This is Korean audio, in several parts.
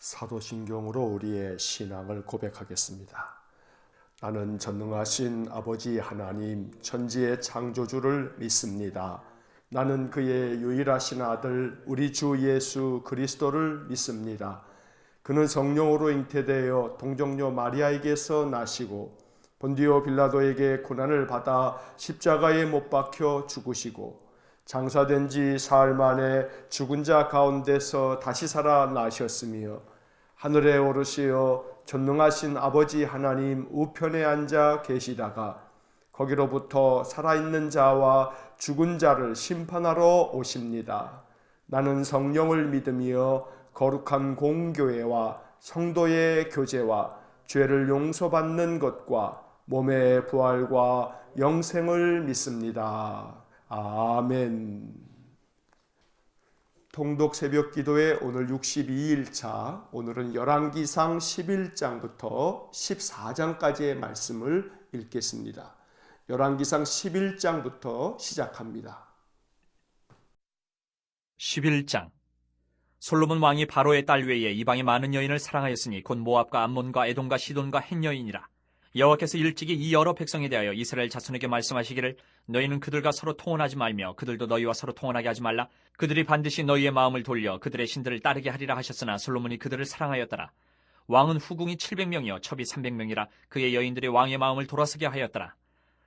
사도신경으로 우리의 신앙을 고백하겠습니다. 나는 전능하신 아버지 하나님 천지의 창조주를 믿습니다. 나는 그의 유일하신 아들 우리 주 예수 그리스도를 믿습니다. 그는 성령으로 잉태되어 동정녀 마리아에게서 나시고 본디오 빌라도에게 고난을 받아 십자가에 못 박혀 죽으시고 장사된 지 사흘 만에 죽은 자 가운데서 다시 살아나셨으며 하늘에 오르시어 전능하신 아버지 하나님 우편에 앉아 계시다가 거기로부터 살아있는 자와 죽은 자를 심판하러 오십니다. 나는 성령을 믿으며 거룩한 공교회와 성도의 교제와 죄를 용서받는 것과 몸의 부활과 영생을 믿습니다. 아멘. 통독 새벽 기도의 오늘 62일차, 오늘은 열왕기상 11장부터 14장까지의 말씀을 읽겠습니다. 열왕기상 11장부터 시작합니다. 11장. 솔로몬 왕이 바로의 딸 외에 이방의 많은 여인을 사랑하였으니 곧 모압과 암몬과 에돔과 시돈과 헷 여인이라. 여호와께서 일찍이 이 여러 백성에 대하여 이스라엘 자손에게 말씀하시기를 너희는 그들과 서로 통혼하지 말며 그들도 너희와 서로 통혼하게 하지 말라. 그들이 반드시 너희의 마음을 돌려 그들의 신들을 따르게 하리라 하셨으나 솔로몬이 그들을 사랑하였더라. 왕은 후궁이 700명이요 첩이 300명이라 그의 여인들이 왕의 마음을 돌아서게 하였더라.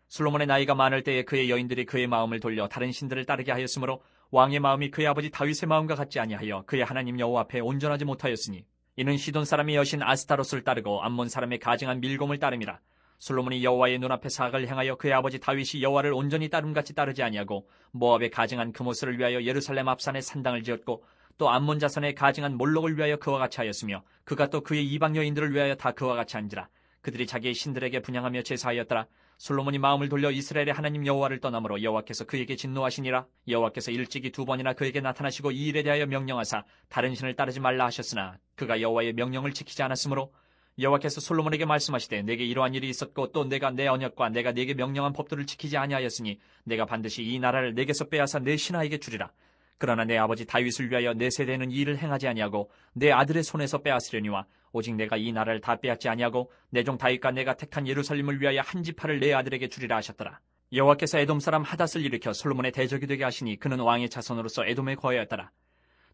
솔로몬의 나이가 많을 때에 그의 여인들이 그의 마음을 돌려 다른 신들을 따르게 하였으므로 왕의 마음이 그의 아버지 다윗의 마음과 같지 아니하여 그의 하나님 여호와 앞에 온전하지 못하였으니 이는 시돈 사람의 여신 아스타롯을 따르고 암몬 사람의 가증한 밀곰을 따름이라. 솔로몬이 여호와의 눈앞에 사악을 행하여 그의 아버지 다윗이 여호와를 온전히 따름같이 따르지 아니하고 모압의 가증한 그모스를 위하여 예루살렘 앞산에 산당을 지었고 또 암몬 자손의 가증한 몰록을 위하여 그와 같이 하였으며 그가 또 그의 이방 여인들을 위하여 다 그와 같이 한지라. 그들이 자기의 신들에게 분향하며 제사하였더라. 솔로몬이 마음을 돌려 이스라엘의 하나님 여호와를 떠나므로 여호와께서 그에게 진노하시니라. 여호와께서 일찍이 2번이나 그에게 나타나시고 이 일에 대하여 명령하사 다른 신을 따르지 말라 하셨으나 그가 여호와의 명령을 지키지 않았으므로 여호와께서 솔로몬에게 말씀하시되 내게 이러한 일이 있었고 또 내가 내 언약과 내가 네게 명령한 법도를 지키지 아니하였으니 내가 반드시 이 나라를 내게서 빼앗아 내 신하에게 주리라. 그러나 내 아버지 다윗을 위하여 내 세대는 이 일을 행하지 아니하고 내 아들의 손에서 빼앗으려니와 오직 내가 이 나라를 다 빼앗지 아니하고 내 종 다윗과 내가 택한 예루살렘을 위하여 한 지파를 내 아들에게 주리라 하셨더라. 여호와께서 에돔 사람 하닷을 일으켜 솔로몬의 대적이 되게 하시니 그는 왕의 자손으로서 에돔에 거하였더라.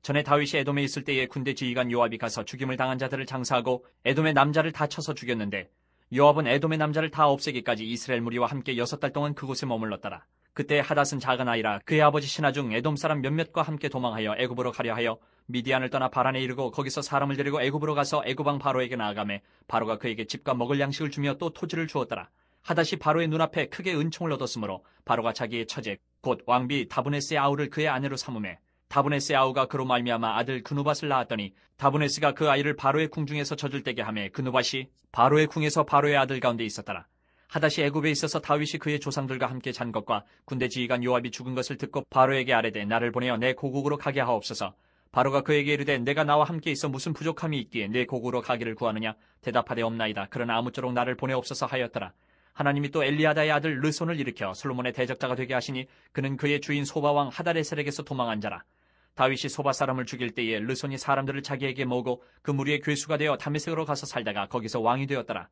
전에 다윗이 에돔에 있을 때에 군대 지휘관 요압이 가서 죽임을 당한 자들을 장사하고 에돔의 남자를 다 쳐서 죽였는데 요압은 에돔의 남자를 다 없애기까지 이스라엘 무리와 함께 6달 동안 그곳에 머물렀더라. 그때 하닷은 작은 아이라 그의 아버지 신하 중 에돔 사람 몇몇과 함께 도망하여 애굽으로 가려 하여 미디안을 떠나 바란에 이르고 거기서 사람을 데리고 애굽으로 가서 애굽 왕 바로에게 나아가매 바로가 그에게 집과 먹을 양식을 주며 또 토지를 주었더라. 하닷이 바로의 눈앞에 크게 은총을 얻었으므로 바로가 자기의 처제 곧 왕비 다브네스의 아우를 그의 아내로 삼으매 다브네스의 아우가 그로 말미암아 아들 그누밧을 낳았더니 다브네스가 그 아이를 바로의 궁중에서 젖을 떼게 하매 그누밧이 바로의 궁에서 바로의 아들 가운데 있었더라. 하닷이 애굽에 있어서 다윗이 그의 조상들과 함께 잔 것과 군대 지휘관 요압이 죽은 것을 듣고 바로에게 아뢰되 나를 보내어 내 고국으로 가게 하옵소서. 바로가 그에게 이르되 내가 나와 함께 있어 무슨 부족함이 있기에 내 고국으로 가기를 구하느냐. 대답하되 없나이다. 그러나 아무쪼록 나를 보내옵소서 하였더라. 하나님이 또 엘리아다의 아들 르손을 일으켜 솔로몬의 대적자가 되게 하시니 그는 그의 주인 소바왕 하다레셀에게서 도망한 자라. 다윗이 소바 사람을 죽일 때에 르손이 사람들을 자기에게 모으고 그 무리의 괴수가 되어 다메섹으로 가서 살다가 거기서 왕이 되었더라.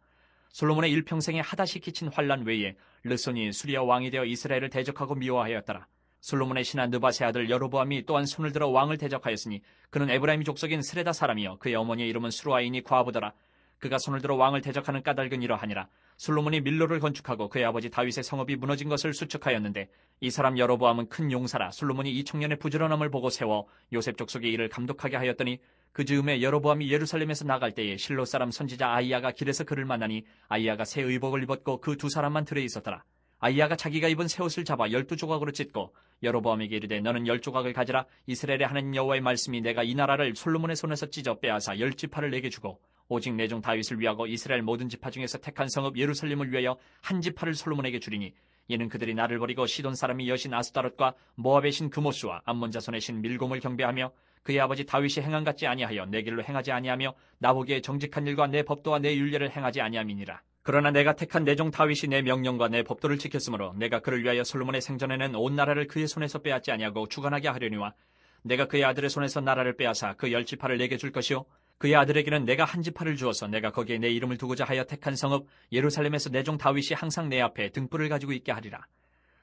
솔로몬의 일평생에 하닷이 끼친 환란 외에 르손이 수리아 왕이 되어 이스라엘을 대적하고 미워하였더라. 솔로몬의 신하 느밧의 아들 여로보암이 또한 손을 들어 왕을 대적하였으니 그는 에브라임 족속인 스레다 사람이요 그의 어머니의 이름은 수루아인이 과부더라. 그가 손을 들어 왕을 대적하는 까닭은 이러하니라. 솔로몬이 밀로를 건축하고 그의 아버지 다윗의 성읍이 무너진 것을 수축하였는데 이 사람 여로보암은 큰 용사라. 솔로몬이 이 청년의 부지런함을 보고 세워 요셉 족속의 일을 감독하게 하였더니 그 즈음에 여로보암이 예루살렘에서 나갈 때에 실로 사람 선지자 아이야가 길에서 그를 만나니 아이야가 새 의복을 입었고 그 2사람만 들에 있었더라. 아이야가 자기가 입은 새 옷을 잡아 12조각으로 찢고 여로보암에게 이르되 너는 10조각을 가지라. 이스라엘의 하나님 여호와의 말씀이 내가 이 나라를 솔로몬의 손에서 찢어 빼앗아 10지파를 내게 주고 오직 내 종 다윗을 위하고 이스라엘 모든 지파 중에서 택한 성읍 예루살렘을 위하여 한 지파를 솔로몬에게 주리니 이는 그들이 나를 버리고 시돈 사람의 여신 아스타롯과 모압의 신 그모스와 암몬 자손의 신 밀곰을 경배하며 그의 아버지 다윗이 행한 같지 아니하여 내 길로 행하지 아니하며 나보기에 정직한 일과 내 법도와 내 율례를 행하지 아니함이니라. 그러나 내가 택한 내 종 다윗이 내 명령과 내 법도를 지켰으므로 내가 그를 위하여 솔로몬의 생전에는 온 나라를 그의 손에서 빼앗지 아니하고 주관하게 하려니와 내가 그의 아들의 손에서 나라를 빼앗아 그 10지파를 내게 줄 것이요 그의 아들에게는 내가 한 지파를 주어서 내가 거기에 내 이름을 두고자 하여 택한 성읍 예루살렘에서 내 종 다윗이 항상 내 앞에 등불을 가지고 있게 하리라.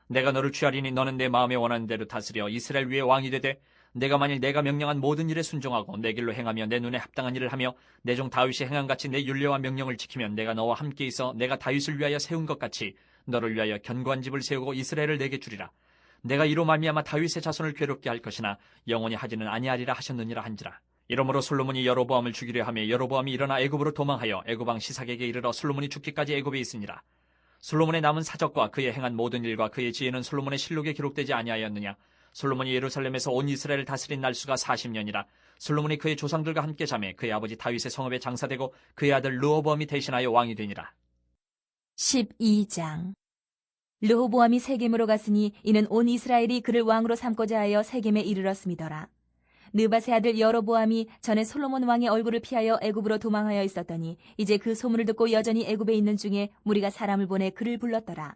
내가 너를 취하리니 너는 내 마음에 원하는 대로 다스려 이스라엘 위에 왕이 되되 내가 만일 내가 명령한 모든 일에 순종하고 내 길로 행하며 내 눈에 합당한 일을 하며 내 종 다윗이 행한 같이 내 율례와 명령을 지키면 내가 너와 함께 있어 내가 다윗을 위하여 세운 것 같이 너를 위하여 견고한 집을 세우고 이스라엘을 내게 주리라. 내가 이로 말미암아 다윗의 자손을 괴롭게 할 것이나 영원히 하지는 아니하리라 하셨느니라 한지라. 이러므로 솔로몬이 여로보암을 죽이려 하며 여로보암이 일어나 애굽으로 도망하여 애굽 왕 시삭에게 이르러 솔로몬이 죽기까지 애굽에 있으니라. 솔로몬의 남은 사적과 그의 행한 모든 일과 그의 지혜는 솔로몬의 실록에 기록되지 아니하였느냐. 솔로몬이 예루살렘에서 온 이스라엘을 다스린 날수가 40년이라. 솔로몬이 그의 조상들과 함께 자매 그의 아버지 다윗의 성읍에 장사되고 그의 아들 르호보암이 대신하여 왕이 되니라. 12장. 르호보암이 세겜으로 갔으니 이는 온 이스라엘이 그를 왕으로 삼고자 하여 세겜에 이르렀음이더라. 느밧의 아들 여로보암이 전에 솔로몬 왕의 얼굴을 피하여 애굽으로 도망하여 있었더니 이제 그 소문을 듣고 여전히 애굽에 있는 중에 무리가 사람을 보내 그를 불렀더라.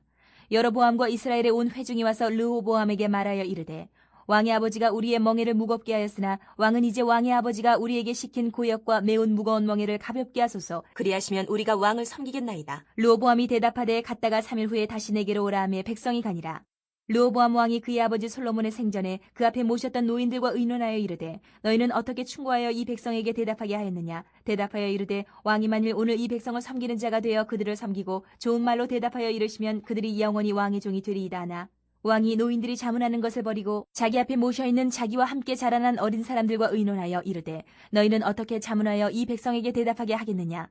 여로보암과 이스라엘의 온 회중이 와서 르호보암에게 말하여 이르되 왕의 아버지가 우리의 멍에를 무겁게 하였으나 왕은 이제 왕의 아버지가 우리에게 시킨 고역과 매운 무거운 멍에를 가볍게 하소서. 그리하시면 우리가 왕을 섬기겠나이다. 르호보암이 대답하되 갔다가 3일 후에 다시 내게로 오라 하며 백성이 가니라. 르호보암 왕이 그의 아버지 솔로몬의 생전에 그 앞에 모셨던 노인들과 의논하여 이르되 너희는 어떻게 충고하여 이 백성에게 대답하게 하였느냐. 대답하여 이르되 왕이 만일 오늘 이 백성을 섬기는 자가 되어 그들을 섬기고 좋은 말로 대답하여 이르시면 그들이 영원히 왕의 종이 되리이다 하나 왕이 노인들이 자문하는 것을 버리고 자기 앞에 모셔있는 자기와 함께 자라난 어린 사람들과 의논하여 이르되 너희는 어떻게 자문하여 이 백성에게 대답하게 하겠느냐.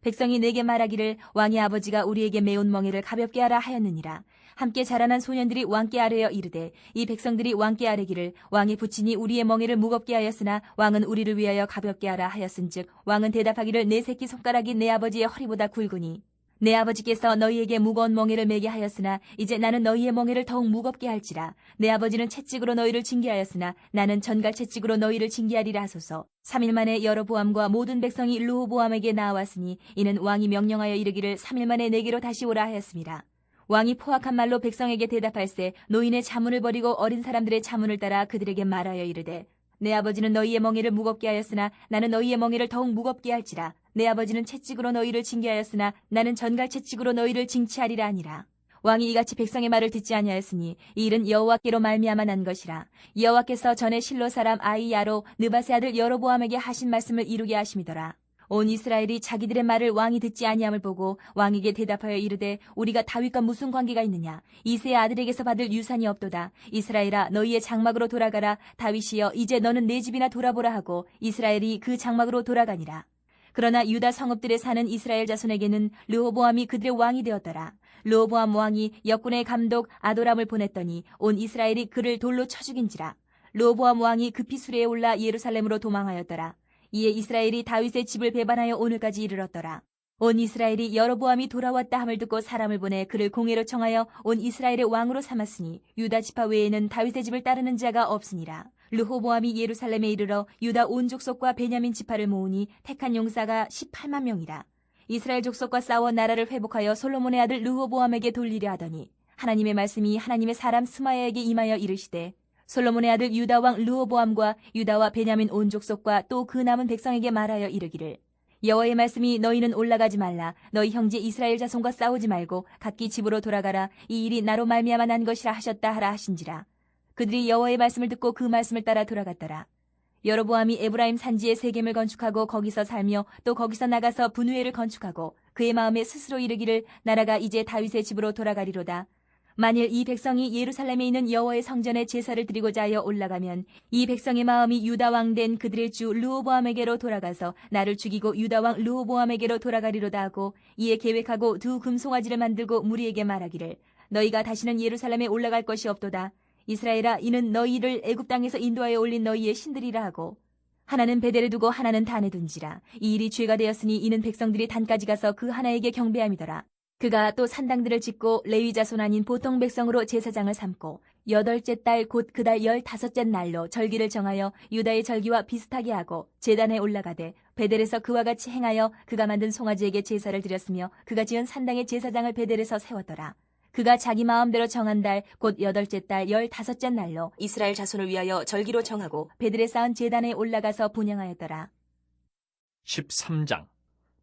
백성이 내게 말하기를 왕의 아버지가 우리에게 매운 멍에를 가볍게 하라 하였느니라. 함께 자라난 소년들이 왕께 아뢰어 이르되 이 백성들이 왕께 아뢰기를 왕의 부친이 우리의 멍에를 무겁게 하였으나 왕은 우리를 위하여 가볍게 하라 하였은즉 왕은 대답하기를 내 새끼 손가락이 내 아버지의 허리보다 굵으니 내 아버지께서 너희에게 무거운 멍에를 매게 하였으나 이제 나는 너희의 멍에를 더욱 무겁게 할지라. 내 아버지는 채찍으로 너희를 징계하였으나 나는 전갈 채찍으로 너희를 징계하리라 하소서. 3일 만에 여로보암과 모든 백성이 르호보암에게 나왔으니 이는 왕이 명령하여 이르기를 3일 만에 내게로 다시 오라 하였습니다. 왕이 포악한 말로 백성에게 대답할세 노인의 자문을 버리고 어린 사람들의 자문을 따라 그들에게 말하여 이르되 내 아버지는 너희의 멍에를 무겁게 하였으나 나는 너희의 멍에를 더욱 무겁게 할지라. 내 아버지는 채찍으로 너희를 징계하였으나 나는 전갈 채찍으로 너희를 징치하리라 하니라. 왕이 이같이 백성의 말을 듣지 아니하였으니 이 일은 여호와께로 말미암아 난 것이라. 여호와께서 전에 실로 사람 아이야로 느밧의 아들 여로보암에게 하신 말씀을 이루게 하심이더라. 온 이스라엘이 자기들의 말을 왕이 듣지 아니함을 보고 왕에게 대답하여 이르되 우리가 다윗과 무슨 관계가 있느냐. 이새의 아들에게서 받을 유산이 없도다. 이스라엘아 너희의 장막으로 돌아가라. 다윗이여 이제 너는 내 집이나 돌아보라 하고 이스라엘이 그 장막으로 돌아가니라. 그러나 유다 성읍들에 사는 이스라엘 자손에게는 르호보암이 그들의 왕이 되었더라. 르호보암 왕이 역군의 감독 아도람을 보냈더니 온 이스라엘이 그를 돌로 쳐 죽인지라. 르호보암 왕이 급히 수레에 올라 예루살렘으로 도망하였더라. 이에 이스라엘이 다윗의 집을 배반하여 오늘까지 이르렀더라. 온 이스라엘이 여로보암이 돌아왔다 함을 듣고 사람을 보내 그를 공회로 청하여 온 이스라엘의 왕으로 삼았으니 유다 지파 외에는 다윗의 집을 따르는 자가 없으니라. 르호보암이 예루살렘에 이르러 유다 온 족속과 베냐민 지파를 모으니 택한 용사가 18만 명이라. 이스라엘 족속과 싸워 나라를 회복하여 솔로몬의 아들 르호보암에게 돌리려 하더니 하나님의 말씀이 하나님의 사람 스마야에게 임하여 이르시되 솔로몬의 아들 유다 왕 르호보암과 유다와 베냐민 온 족속과 또 그 남은 백성에게 말하여 이르기를 여호와의 말씀이 너희는 올라가지 말라. 너희 형제 이스라엘 자손과 싸우지 말고 각기 집으로 돌아가라. 이 일이 나로 말미암아 난 것이라 하셨다 하라 하신지라. 그들이 여호와의 말씀을 듣고 그 말씀을 따라 돌아갔더라. 여로보암이 에브라임 산지에 세겜을 건축하고 거기서 살며 또 거기서 나가서 분우엘을 건축하고 그의 마음에 스스로 이르기를 나라가 이제 다윗의 집으로 돌아가리로다. 만일 이 백성이 예루살렘에 있는 여호와의 성전에 제사를 드리고자 하여 올라가면 이 백성의 마음이 유다 왕 된 그들의 주 르호보암에게로 돌아가서 나를 죽이고 유다 왕 르호보암에게로 돌아가리로다 하고 이에 계획하고 두 금송아지를 만들고 무리에게 말하기를 너희가 다시는 예루살렘에 올라갈 것이 없도다. 이스라엘아 이는 너희를 애굽 땅에서 인도하여 올린 너희의 신들이라 하고 하나는 베델에 두고 하나는 단에 둔지라. 이 일이 죄가 되었으니 이는 백성들이 단까지 가서 그 하나에게 경배함이더라. 그가 또 산당들을 짓고 레위 자손 아닌 보통 백성으로 제사장을 삼고 8째 달 곧 그 달 15째 날로 절기를 정하여 유다의 절기와 비슷하게 하고 제단에 올라가되 베델에서 그와 같이 행하여 그가 만든 송아지에게 제사를 드렸으며 그가 지은 산당의 제사장을 베델에서 세웠더라. 그가 자기 마음대로 정한 달 곧 8째 달 15째 날로 이스라엘 자손을 위하여 절기로 정하고 베델에 쌓은 제단에 올라가서 분향하였더라. 13장.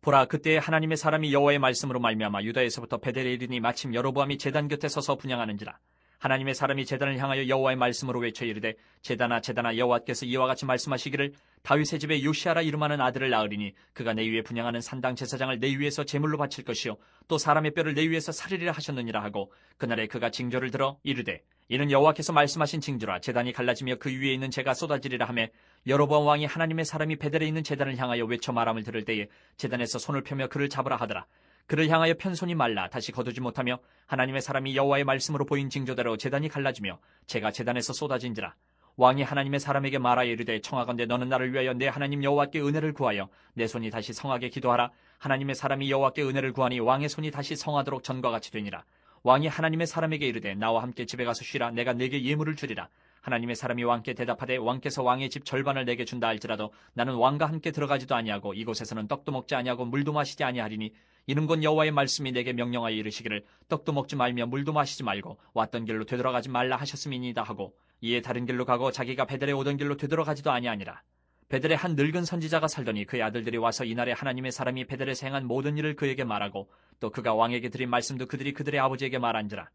보라, 그때에 하나님의 사람이 여호와의 말씀으로 말미암아 유다에서부터 베델에 이르니 마침 여로보암이 제단 곁에 서서 분향하는지라. 하나님의 사람이 제단을 향하여 여호와의 말씀으로 외쳐 이르되, 제단아 제단아, 여호와께서 이와 같이 말씀하시기를 다윗의 집에 요시아라 이름하는 아들을 낳으리니 그가 내 위에 분향하는 산당 제사장을 내 위에서 제물로 바칠 것이요 또 사람의 뼈를 내 위에서 살리리라 하셨느니라 하고, 그날에 그가 징조를 들어 이르되, 이는 여호와께서 말씀하신 징조라. 제단이 갈라지며 그 위에 있는 재가 쏟아지리라 하매, 여로보암 왕이 하나님의 사람이 베델에 있는 제단을 향하여 외쳐 말함을 들을 때에 제단에서 손을 펴며 그를 잡으라 하더라. 그를 향하여 편손이 말라 다시 거두지 못하며, 하나님의 사람이 여호와의 말씀으로 보인 징조대로 제단이 갈라지며 재가 제단에서 쏟아진지라. 왕이 하나님의 사람에게 말하여 이르되, 청하건대 너는 나를 위하여 내 하나님 여호와께 은혜를 구하여 내 손이 다시 성하게 기도하라. 하나님의 사람이 여호와께 은혜를 구하니 왕의 손이 다시 성하도록 전과 같이 되니라. 왕이 하나님의 사람에게 이르되, 나와 함께 집에 가서 쉬라. 내가 네게 예물을 주리라. 하나님의 사람이 왕께 대답하되, 왕께서 왕의 집 절반을 내게 준다 할지라도 나는 왕과 함께 들어가지도 아니하고 이곳에서는 떡도 먹지 아니하고 물도 마시지 아니하리니, 이는 곧 여호와의 말씀이 내게 명령하여 이르시기를 떡도 먹지 말며 물도 마시지 말고 왔던 길로 되돌아가지 말라 하셨음이니이다 하고, 이에 다른 길로 가고 자기가 베델에 오던 길로 되돌아가지도 아니하니라. 베델에 한 늙은 선지자가 살더니 그의 아들들이 와서 이날에 하나님의 사람이 베델에서 행한 모든 일을 그에게 말하고, 또 그가 왕에게 드린 말씀도 그들이 그들의 아버지에게 말한지라.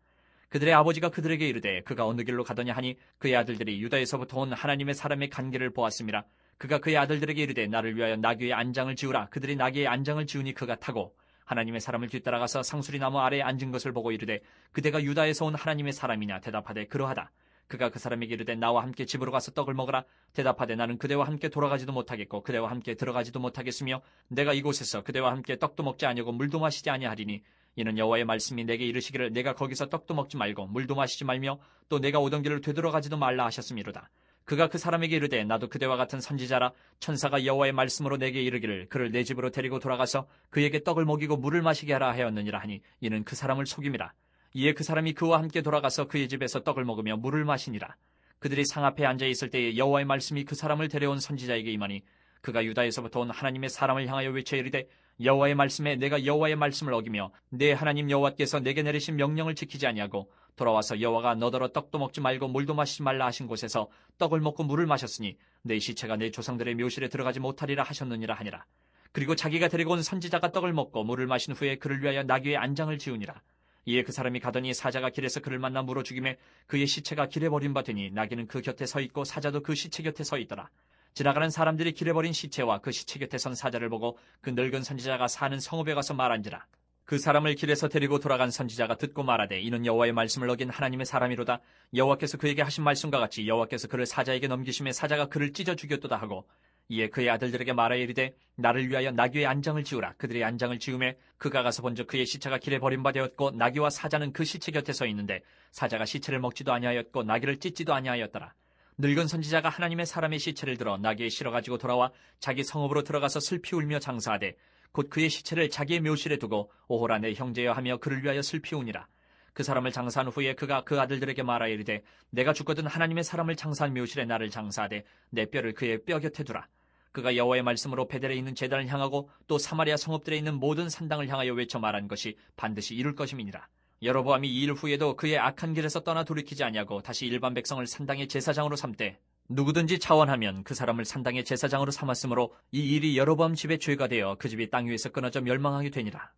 그들의 아버지가 그들에게 이르되, 그가 어느 길로 가더냐 하니, 그의 아들들이 유다에서부터 온 하나님의 사람의 간 길을 보았음이라. 그가 그의 아들들에게 이르되, 나를 위하여 나귀의 안장을 지우라. 그들이 나귀의 안장을 지우니 그가 타고 하나님의 사람을 뒤따라가서 상수리 나무 아래에 앉은 것을 보고 이르되, 그대가 유다에서 온 하나님의 사람이냐? 대답하되, 그러하다. 그가 그 사람에게 이르되, 나와 함께 집으로 가서 떡을 먹으라. 대답하되, 나는 그대와 함께 돌아가지도 못하겠고 그대와 함께 들어가지도 못하겠으며, 내가 이곳에서 그대와 함께 떡도 먹지 아니하고 물도 마시지 아니하리니, 이는 여호와의 말씀이 내게 이르시기를 내가 거기서 떡도 먹지 말고 물도 마시지 말며 또 내가 오던 길을 되돌아가지도 말라 하셨음이로다. 그가 그 사람에게 이르되, 나도 그대와 같은 선지자라. 천사가 여호와의 말씀으로 내게 이르기를 그를 내 집으로 데리고 돌아가서 그에게 떡을 먹이고 물을 마시게 하라 하였느니라 하니, 이는 그 사람을 속임이라. 이에 그 사람이 그와 함께 돌아가서 그의 집에서 떡을 먹으며 물을 마시니라. 그들이 상 앞에 앉아 있을 때에 여호와의 말씀이 그 사람을 데려온 선지자에게 임하니, 그가 유다에서부터 온 하나님의 사람을 향하여 외쳐 이르되, 여호와의 말씀에 내가 여호와의 말씀을 어기며 내 하나님 여호와께서 내게 내리신 명령을 지키지 아니하고 돌아와서 여호와가 너더러 떡도 먹지 말고 물도 마시지 말라 하신 곳에서 떡을 먹고 물을 마셨으니 내 시체가 내 조상들의 묘실에 들어가지 못하리라 하셨느니라 하니라. 그리고 자기가 데리고 온 선지자가 떡을 먹고 물을 마신 후에 그를 위하여 나귀의 안장을 지우니라. 이에 그 사람이 가더니 사자가 길에서 그를 만나 물어 죽이매 그의 시체가 길에 버린 바 되니, 나귀는 그 곁에 서 있고 사자도 그 시체 곁에 서 있더라. 지나가는 사람들이 길에 버린 시체와 그 시체 곁에 선 사자를 보고 그 늙은 선지자가 사는 성읍에 가서 말한지라. 그 사람을 길에서 데리고 돌아간 선지자가 듣고 말하되, 이는 여호와의 말씀을 어긴 하나님의 사람이로다. 여호와께서 그에게 하신 말씀과 같이 여호와께서 그를 사자에게 넘기심에 사자가 그를 찢어 죽였도다 하고, 이에 그의 아들들에게 말하여 이르되, 나를 위하여 나귀의 안장을 지우라. 그들의 안장을 지우매 그가 가서 본즉 그의 시체가 길에 버린 바 되었고 나귀와 사자는 그 시체 곁에 서 있는데, 사자가 시체를 먹지도 아니하였고 나귀를 찢지도 아니하였더라. 늙은 선지자가 하나님의 사람의 시체를 들어 나귀에 실어가지고 돌아와 자기 성읍으로 들어가서 슬피 울며 장사하되, 곧 그의 시체를 자기의 묘실에 두고 오호라 내 형제여 하며 그를 위하여 슬피 우니라. 그 사람을 장사한 후에 그가 그 아들들에게 말하여 이르되, 내가 죽거든 하나님의 사람을 장사한 묘실에 나를 장사하되 내 뼈를 그의 뼈 곁에 두라. 그가 여호와의 말씀으로 베델에 있는 제단을 향하고 또 사마리아 성읍들에 있는 모든 산당을 향하여 외쳐 말한 것이 반드시 이룰 것임이니라. 여로보암이 이 일 후에도 그의 악한 길에서 떠나 돌이키지 아니하고 다시 일반 백성을 산당의 제사장으로 삼되, 누구든지 차원하면 그 사람을 산당의 제사장으로 삼았으므로 이 일이 여로보암 집의 죄가 되어 그 집이 땅 위에서 끊어져 멸망하게 되니라.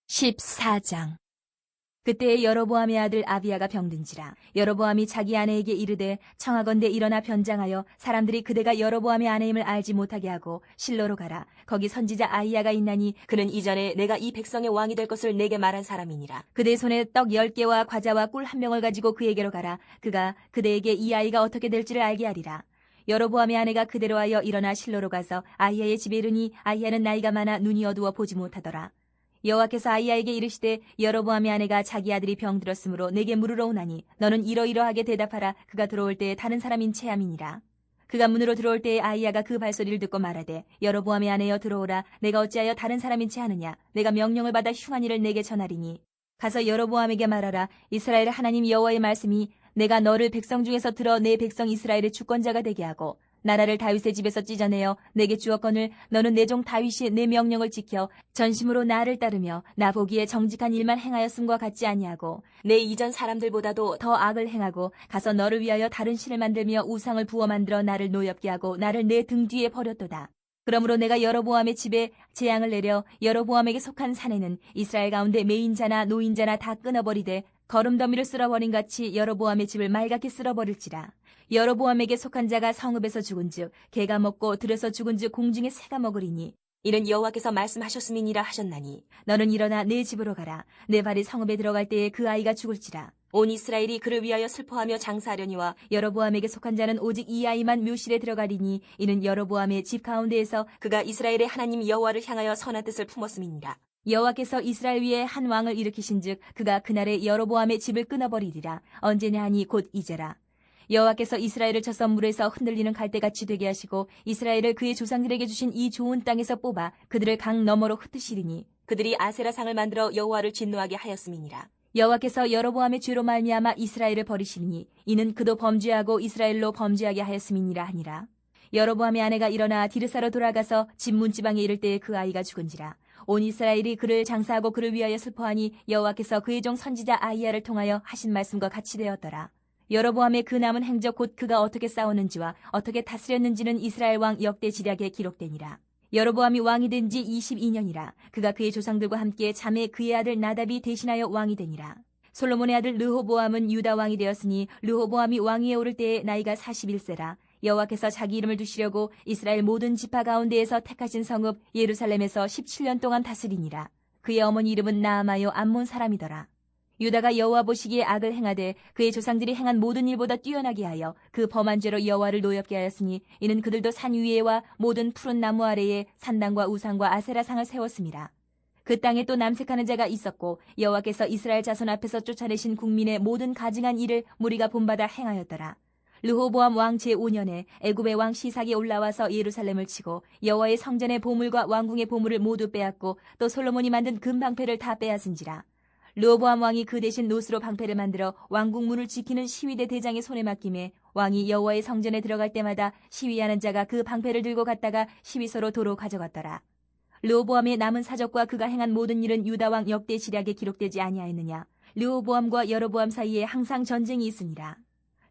14장. 그때에 여로보암의 아들 아비야가 병든지라. 여로보암이 자기 아내에게 이르되, 청하건대 일어나 변장하여 사람들이 그대가 여로보암의 아내임을 알지 못하게 하고 실로로 가라. 거기 선지자 아히야가 있나니 그는 이전에 내가 이 백성의 왕이 될 것을 내게 말한 사람이니라. 그대 손에 떡 10개와 과자와 꿀 1명을 가지고 그에게로 가라. 그가 그대에게 이 아이가 어떻게 될지를 알게 하리라. 여로보암의 아내가 그대로 하여 일어나 실로로 가서 아히야의 집에 이르니 아히야는 나이가 많아 눈이 어두워 보지 못하더라. 여호와께서 아히야에게 이르시되, 여로보암의 아내가 자기 아들이 병들었으므로 내게 물으러 오나니 너는 이러이러하게 대답하라. 그가 들어올 때에 다른 사람인 체함이니라. 그가 문으로 들어올 때에 아히야가 그 발소리를 듣고 말하되, 여로보암의 아내여 들어오라. 내가 어찌하여 다른 사람인 체하느냐? 내가 명령을 받아 흉한 일을 내게 전하리니 가서 여로보암에게 말하라. 이스라엘 하나님 여호와의 말씀이 내가 너를 백성 중에서 들어 내 백성 이스라엘의 주권자가 되게 하고 나라를 다윗의 집에서 찢어내어 내게 주었거늘 너는 내 종 다윗이 내 명령을 지켜 전심으로 나를 따르며 나 보기에 정직한 일만 행하였음과 같지 아니하고 내 이전 사람들보다도 더 악을 행하고 가서 너를 위하여 다른 신을 만들며 우상을 부어 만들어 나를 노엽게 하고 나를 내 등 뒤에 버렸도다. 그러므로 내가 여로보암의 집에 재앙을 내려 여로보암에게 속한 산에는 이스라엘 가운데 매인자나 노인자나 다 끊어버리되 거름더미를 쓸어버린 같이 여로보암의 집을 말갛게 쓸어버릴지라. 여로보암에게 속한 자가 성읍에서 죽은즉 개가 먹고 들에서 죽은즉 공중에 새가 먹으리니 이는 여호와께서 말씀하셨음이니라 하셨나니 너는 일어나 내 집으로 가라. 내 발이 성읍에 들어갈 때에 그 아이가 죽을지라. 온 이스라엘이 그를 위하여 슬퍼하며 장사하려니와 여로보암에게 속한 자는 오직 이 아이만 묘실에 들어가리니 이는 여로보암의 집 가운데에서 그가 이스라엘의 하나님 여호와를 향하여 선한 뜻을 품었음이니라. 여호와께서 이스라엘 위에 한 왕을 일으키신즉 그가 그날에 여로보암의 집을 끊어버리리라. 언제냐 하니 곧 이제라. 여호와께서 이스라엘을 쳐서 물에서 흔들리는 갈대같이 되게 하시고 이스라엘을 그의 조상들에게 주신 이 좋은 땅에서 뽑아 그들을 강 너머로 흩으시리니 그들이 아세라 상을 만들어 여호와를 진노하게 하였음이니라. 여호와께서 여로보암의 죄로 말미암아 이스라엘을 버리시니 이는 그도 범죄하고 이스라엘로 범죄하게 하였음이니라 하니라. 여로보암의 아내가 일어나 디르사로 돌아가서 집 문지방에 이를 때에 그 아이가 죽은지라. 온 이스라엘이 그를 장사하고 그를 위하여 슬퍼하니 여호와께서 그의 종 선지자 아히야를 통하여 하신 말씀과 같이 되었더라. 여로보암의 그 남은 행적 곧 그가 어떻게 싸웠는지와 어떻게 다스렸는지는 이스라엘 왕 역대 지략에 기록되니라. 여로보암이 왕이 된 지 22년이라. 그가 그의 조상들과 함께 자매 그의 아들 나답이 대신하여 왕이 되니라. 솔로몬의 아들 르호보암은 유다 왕이 되었으니 르호보암이 왕위에 오를 때에 나이가 41세라. 여호와께서 자기 이름을 두시려고 이스라엘 모든 지파 가운데에서 택하신 성읍 예루살렘에서 17년 동안 다스리니라. 그의 어머니 이름은 나아마요 암몬 사람이더라. 유다가 여호와 보시기에 악을 행하되 그의 조상들이 행한 모든 일보다 뛰어나게 하여 그 범한 죄로 여호와를 노엽게 하였으니 이는 그들도 산 위에와 모든 푸른 나무 아래에 산당과 우상과 아세라상을 세웠습니다. 그 땅에 또 남색하는 자가 있었고 여호와께서 이스라엘 자손 앞에서 쫓아내신 국민의 모든 가증한 일을 무리가 본받아 행하였더라. 르호보암 왕 제5년에 애굽의 왕 시삭이 올라와서 예루살렘을 치고 여호와의 성전의 보물과 왕궁의 보물을 모두 빼앗고 또 솔로몬이 만든 금방패를 다 빼앗은지라. 르호보암 왕이 그 대신 노스로 방패를 만들어 왕궁 문을 지키는 시위대 대장의 손에 맡김에 왕이 여호와의 성전에 들어갈 때마다 시위하는 자가 그 방패를 들고 갔다가 시위소로 도로 가져갔더라. 르호보암의 남은 사적과 그가 행한 모든 일은 유다 왕 역대 지략에 기록되지 아니하였느냐. 르호보암과 여로보암 사이에 항상 전쟁이 있으니라.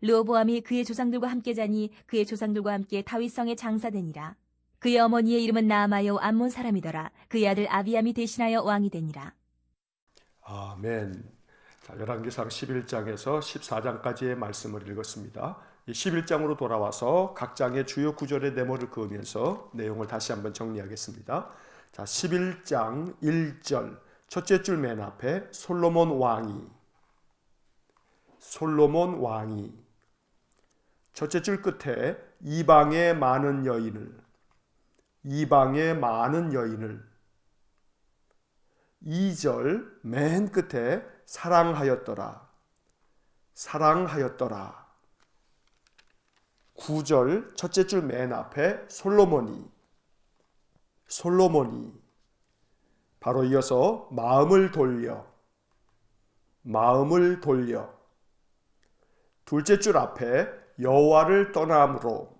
르호보암이 그의 조상들과 함께 자니 그의 조상들과 함께 다윗성에 장사되니라. 그의 어머니의 이름은 나아마요 암몬 사람이더라. 그의 아들 아비암이 대신하여 왕이 되니라. 아멘. 자, 열왕기상 11장에서 14장까지의 말씀을 읽었습니다. 이 11장으로 돌아와서 각 장의 주요 구절의 네모를 그으면서 내용을 다시 한번 정리하겠습니다. 자, 11장 1절 첫째 줄 맨 앞에 솔로몬 왕이 첫째 줄 끝에 이방의 많은 여인을 2절 맨 끝에 사랑하였더라. 9절 첫째 줄 맨 앞에 솔로몬이 바로 이어서 마음을 돌려 둘째 줄 앞에 여호와를 떠남으로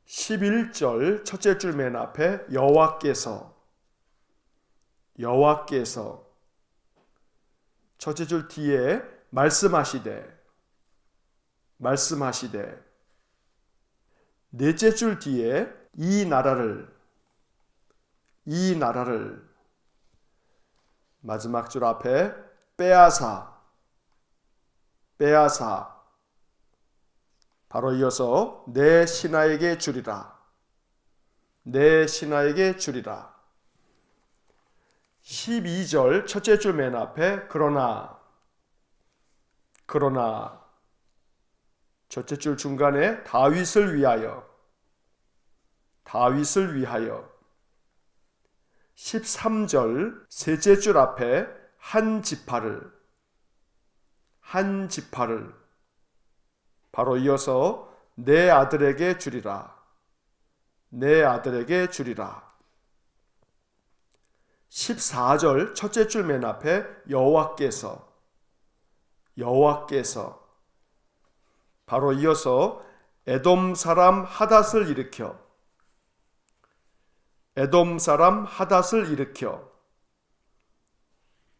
11절 첫째 줄 맨 앞에 여호와께서 첫째 줄 뒤에 말씀하시되 넷째 줄 뒤에 이 나라를 마지막 줄 앞에 빼앗아 바로 이어서 내 신하에게 주리라. 12절 첫째 줄 맨 앞에 그러나 첫째 줄 중간에 다윗을 위하여 13절 셋째 줄 앞에 한 지파를 바로 이어서 내 아들에게 주리라. 14절 첫째 줄 맨 앞에 여호와께서 바로 이어서 에돔 사람 하닷을 일으켜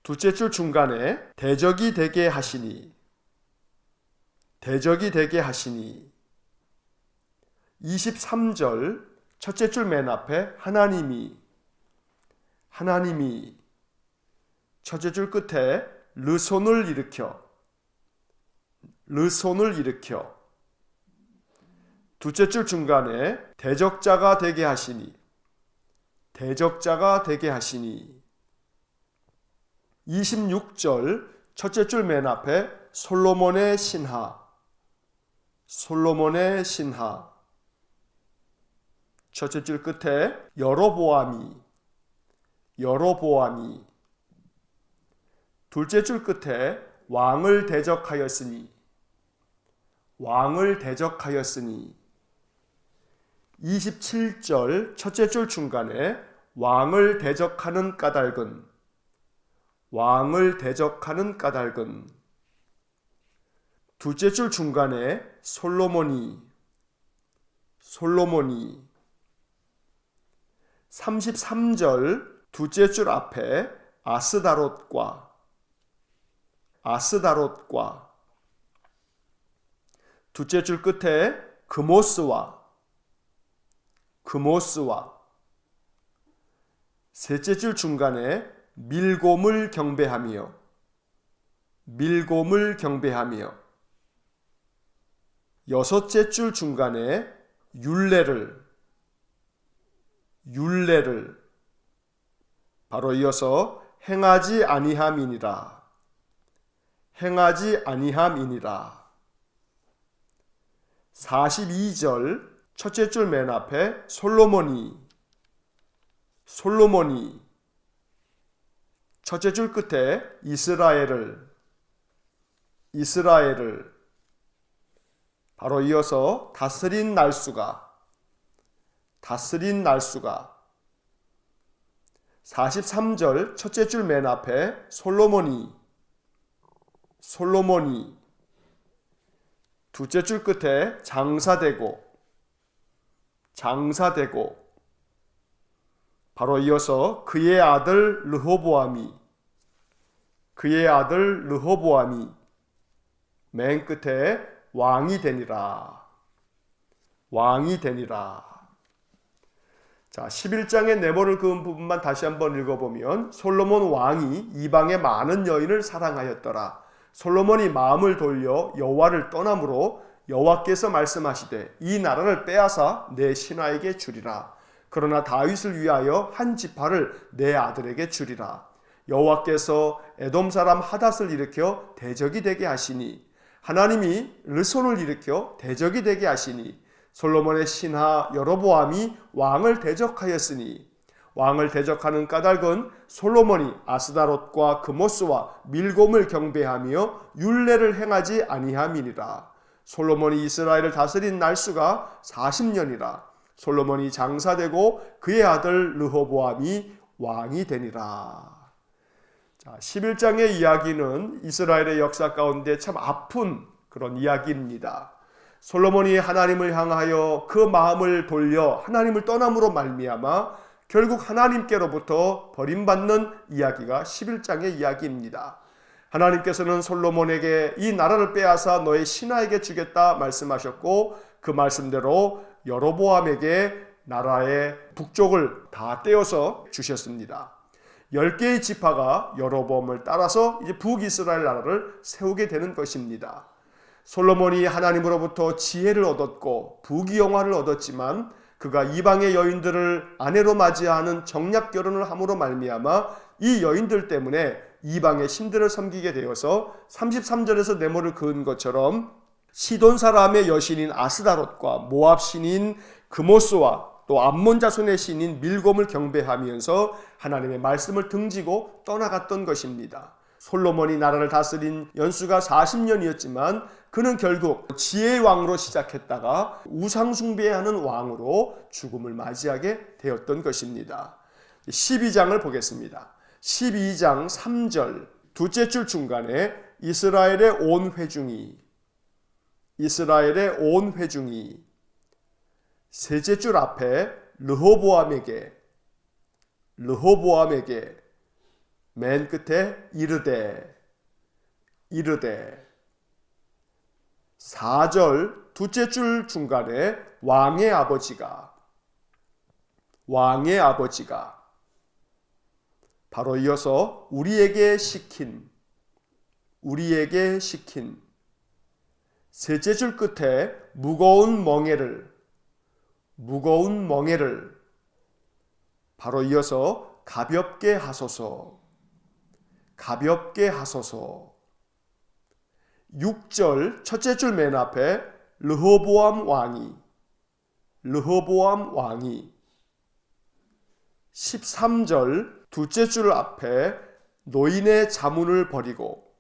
둘째 줄 중간에 대적이 되게 하시니 23절 첫째 줄 맨 앞에 하나님이 첫째 줄 끝에 르손을 일으켜 둘째 줄 중간에 대적자가 되게 하시니 26절 첫째 줄 맨 앞에 솔로몬의 신하 첫째 줄 끝에 여로보암이 둘째 줄 끝에 왕을 대적하였으니 27절 첫째 줄 중간에 왕을 대적하는 까닭은 둘째 줄 중간에 솔로몬이 33절 둘째 줄 앞에 아스다롯과 둘째 줄 끝에 그모스와 셋째 줄 중간에 밀곰을 경배하며 여섯째 줄 중간에 율례를 바로 이어서 행하지 아니함이니라 42절 첫째 줄 맨 앞에 솔로몬이 첫째 줄 끝에 이스라엘을 바로 이어서 다스린 날수가 43절 첫째 줄 맨 앞에 솔로몬이 둘째 줄 끝에 장사되고 바로 이어서 그의 아들 르호보암이 맨 끝에 왕이 되니라. 자, 11장의 네모를 그은 부분만 다시 한번 읽어보면 솔로몬 왕이 이방의 많은 여인을 사랑하였더라. 솔로몬이 마음을 돌려 여호와를 떠남으로 여호와께서 말씀하시되 이 나라를 빼앗아 내 신하에게 주리라. 그러나 다윗을 위하여 한 지파를 내 아들에게 주리라. 여호와께서 에돔 사람 하닷을 일으켜 대적이 되게 하시니 하나님이 르손을 일으켜 대적이 되게 하시니 솔로몬의 신하 여로보암이 왕을 대적하였으니 왕을 대적하는 까닭은 솔로몬이 아스다롯과 그모스와 밀곰을 경배하며 율례를 행하지 아니함이니라. 솔로몬이 이스라엘을 다스린 날수가 40년이라. 솔로몬이 장사되고 그의 아들 르호보암이 왕이 되니라. 자, 11장의 이야기는 이스라엘의 역사 가운데 참 아픈 그런 이야기입니다. 솔로몬이 하나님을 향하여 그 마음을 돌려 하나님을 떠남으로 말미암아 결국 하나님께로부터 버림받는 이야기가 11장의 이야기입니다. 하나님께서는 솔로몬에게 이 나라를 빼앗아 너의 신하에게 주겠다 말씀하셨고 그 말씀대로 여로보암에게 나라의 북쪽을 다 떼어서 주셨습니다. 10개의 지파가 여로보암을 따라서 이제 북이스라엘 나라를 세우게 되는 것입니다. 솔로몬이 하나님으로부터 지혜를 얻었고 부귀영화를 얻었지만 그가 이방의 여인들을 아내로 맞이하는 정략 결혼을 함으로 말미암아 이 여인들 때문에 이방의 신들을 섬기게 되어서 33절에서 네모를 그은 것처럼 시돈 사람의 여신인 아스다롯과 모압 신인 그모스와 또 암몬 자손의 신인 밀곰을 경배하면서 하나님의 말씀을 등지고 떠나갔던 것입니다. 솔로몬이 나라를 다스린 연수가 40년이었지만 그는 결국 지혜의 왕으로 시작했다가 우상 숭배하는 왕으로 죽음을 맞이하게 되었던 것입니다. 12장을 보겠습니다. 12장 3절 둘째 줄 중간에 이스라엘의 온 회중이 셋째 줄 앞에 르호보암에게 맨 끝에 이르되 4절 둘째 줄 중간에 왕의 아버지가 바로 이어서 우리에게 시킨 셋째 줄 끝에 무거운 멍에를 바로 이어서 가볍게 하소서 6절 첫째 줄 맨 앞에 르호보암 왕이 13절 둘째 줄 앞에 노인의 자문을 버리고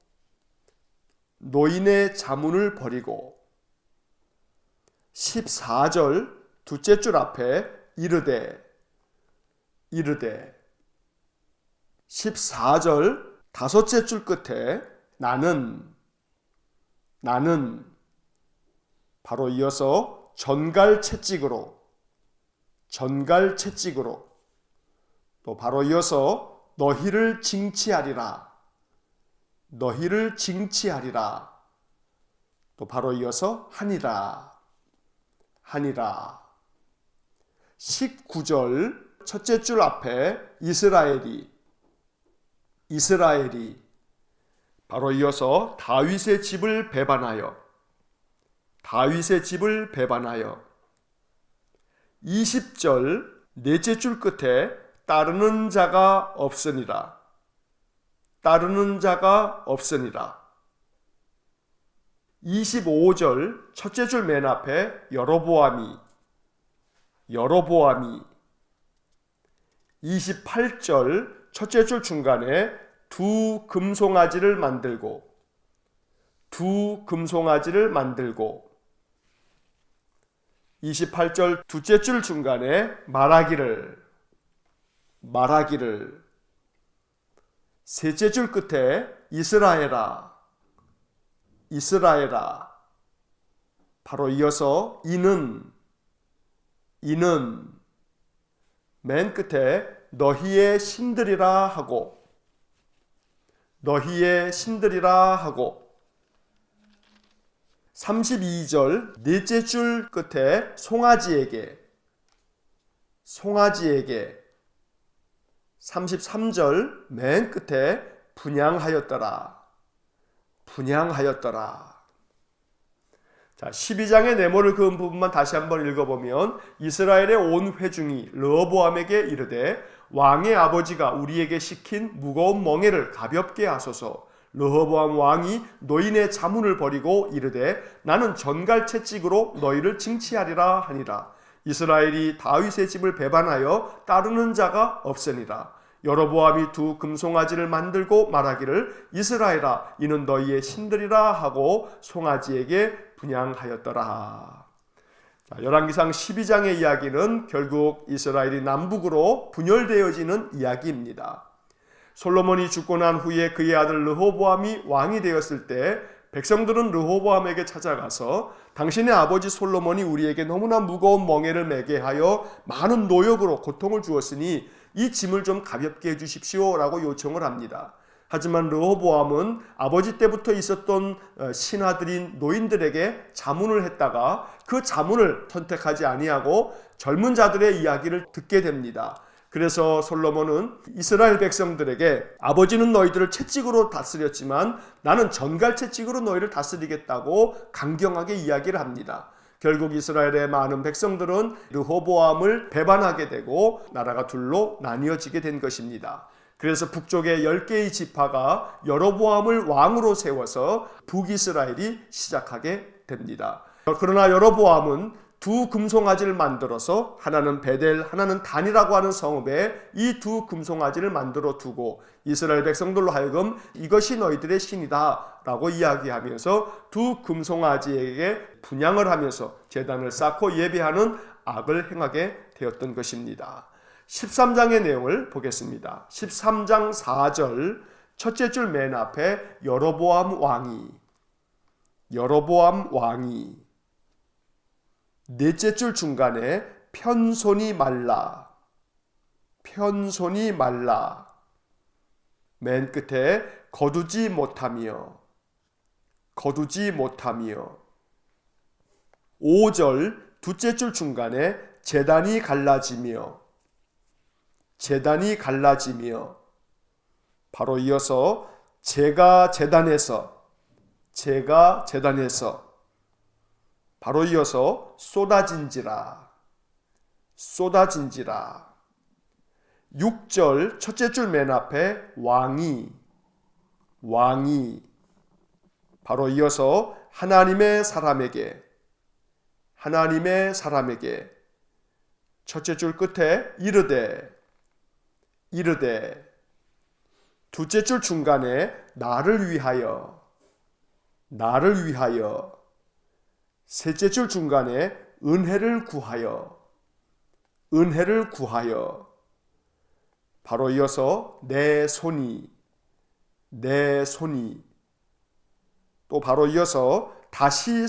14절 둘째 줄 앞에 이르되 14절 다섯째 줄 끝에 나는 바로 이어서 전갈 채찍으로 또 바로 이어서 너희를 징치하리라 또 바로 이어서 하니라 19절 첫째 줄 앞에 이스라엘이 바로 이어서 다윗의 집을 배반하여 20절 넷째 줄 끝에 따르는 자가 없으니라 25절 첫째 줄 맨 앞에 여로보암이 28절 첫째 줄 중간에 두 금송아지를 만들고 28절 둘째 줄 중간에 말하기를 셋째 줄 끝에 이스라엘아 바로 이어서 이는 맨 끝에 너희의 신들이라 하고 32절 넷째 줄 끝에 송아지에게 33절 맨 끝에 분향하였더라. 자, 12장의 네모를 그은 부분만 다시 한번 읽어보면 이스라엘의 온 회중이 르호보암에게 이르되 왕의 아버지가 우리에게 시킨 무거운 멍에를 가볍게 하소서. 르호보암 왕이 노인의 자문을 버리고 이르되 나는 전갈 채찍으로 너희를 징치하리라 하니라. 이스라엘이 다윗의 집을 배반하여 따르는 자가 없으니라. 여로보암이 두 금송아지를 만들고 말하기를 이스라엘아 이는 너희의 신들이라 하고 송아지에게 분향하였더라. 열왕기상 12장의 이야기는 결국 이스라엘이 남북으로 분열되어지는 이야기입니다. 솔로몬이 죽고 난 후에 그의 아들 르호보암이 왕이 되었을 때 백성들은 르호보암에게 찾아가서 당신의 아버지 솔로몬이 우리에게 너무나 무거운 멍에를 매게 하여 많은 노역으로 고통을 주었으니 이 짐을 좀 가볍게 해주십시오 라고 요청을 합니다. 하지만 르호보암은 아버지 때부터 있었던 신하들인 노인들에게 자문을 했다가 그 자문을 선택하지 아니하고 젊은 자들의 이야기를 듣게 됩니다. 그래서 솔로몬은 이스라엘 백성들에게 아버지는 너희들을 채찍으로 다스렸지만 나는 전갈 채찍으로 너희를 다스리겠다고 강경하게 이야기를 합니다. 결국 이스라엘의 많은 백성들은 르호보암을 배반하게 되고 나라가 둘로 나뉘어지게 된 것입니다. 그래서 북쪽의 10개의 지파가 여로보암을 왕으로 세워서 북이스라엘이 시작하게 됩니다. 그러나 여로보암은 두 금송아지를 만들어서 하나는 베델, 하나는 단이라고 하는 성읍에 이 두 금송아지를 만들어 두고 이스라엘 백성들로 하여금 이것이 너희들의 신이다 라고 이야기하면서 두 금송아지에게 분향을 하면서 제단을 쌓고 예배하는 악을 행하게 되었던 것입니다. 13장의 내용을 보겠습니다. 13장 4절 첫째 줄 맨 앞에 여로보암 왕이 넷째 줄 중간에 편손이 말라 맨 끝에 거두지 못하며 5절 둘째 줄 중간에 제단이 갈라지며 바로 이어서 제가 제단에서 바로 이어서 쏟아진지라 6절 첫째 줄 맨 앞에 왕이 바로 이어서 하나님의 사람에게 첫째 줄 끝에 이르되 둘째 줄 중간에 나를 위하여 셋째 줄 중간에 은혜를 구하여 바로 이어서 내 손이 또 바로 이어서 다시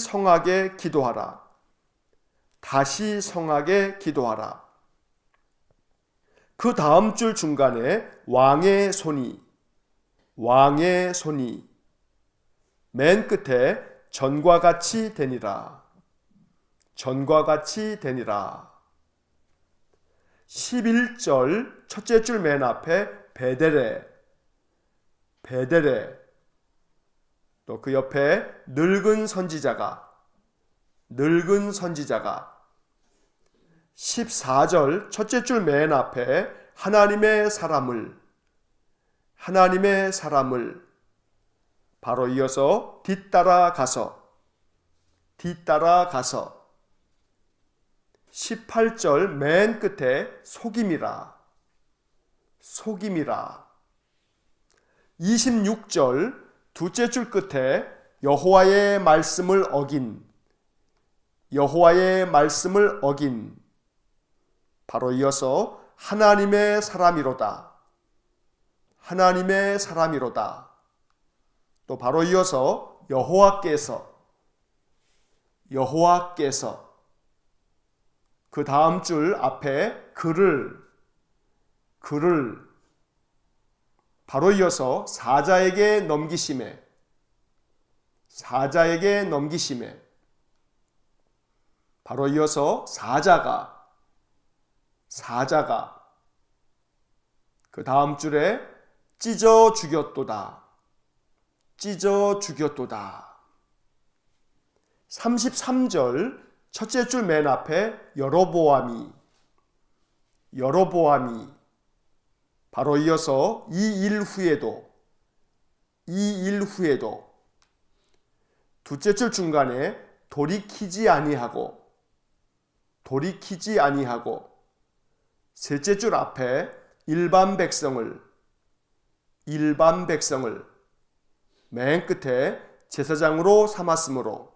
성하게 기도하라 그 다음 줄 중간에 왕의 손이 맨 끝에 전과 같이 되니라 11절 첫째 줄 맨 앞에 베데레 또 그 옆에 늙은 선지자가 14절 첫째 줄 맨 앞에 하나님의 사람을 바로 이어서 뒤따라 가서 18절 맨 끝에 속임이라 26절 둘째 줄 끝에 여호와의 말씀을 어긴 바로 이어서 하나님의 사람이로다 또 바로 이어서 여호와께서 그 다음 줄 앞에 그를 바로 이어서 사자에게 넘기심에 바로 이어서 사자가 그 다음 줄에 찢어 죽였도다 33절 첫째 줄 맨 앞에 여로보암이 바로 이어서 이 일 후에도 둘째 줄 중간에 돌이키지 아니하고 셋째 줄 앞에 일반 백성을 맨 끝에 제사장으로 삼았으므로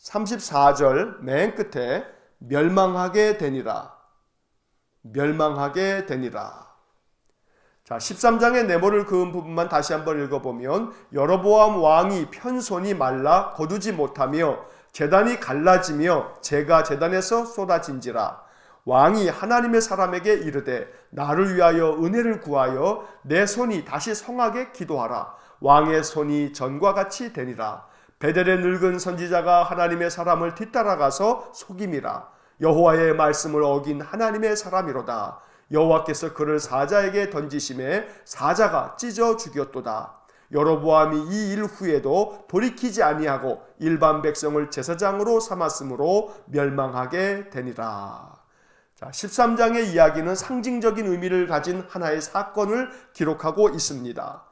34절 맨 끝에 멸망하게 되니라 자, 13장의 네모를 그은 부분만 다시 한번 읽어보면 여로보암 왕이 편손이 말라 거두지 못하며 제단이 갈라지며 제가 제단에서 쏟아진지라 왕이 하나님의 사람에게 이르되 나를 위하여 은혜를 구하여 내 손이 다시 성하게 기도하라 왕의 손이 전과 같이 되니라 베델의 늙은 선지자가 하나님의 사람을 뒤따라가서 속임이라 여호와의 말씀을 어긴 하나님의 사람이로다 여호와께서 그를 사자에게 던지심에 사자가 찢어 죽였도다 여로보암이 이 일 후에도 돌이키지 아니하고 일반 백성을 제사장으로 삼았으므로 멸망하게 되니라. 자, 13장의 이야기는 상징적인 의미를 가진 하나의 사건을 기록하고 있습니다.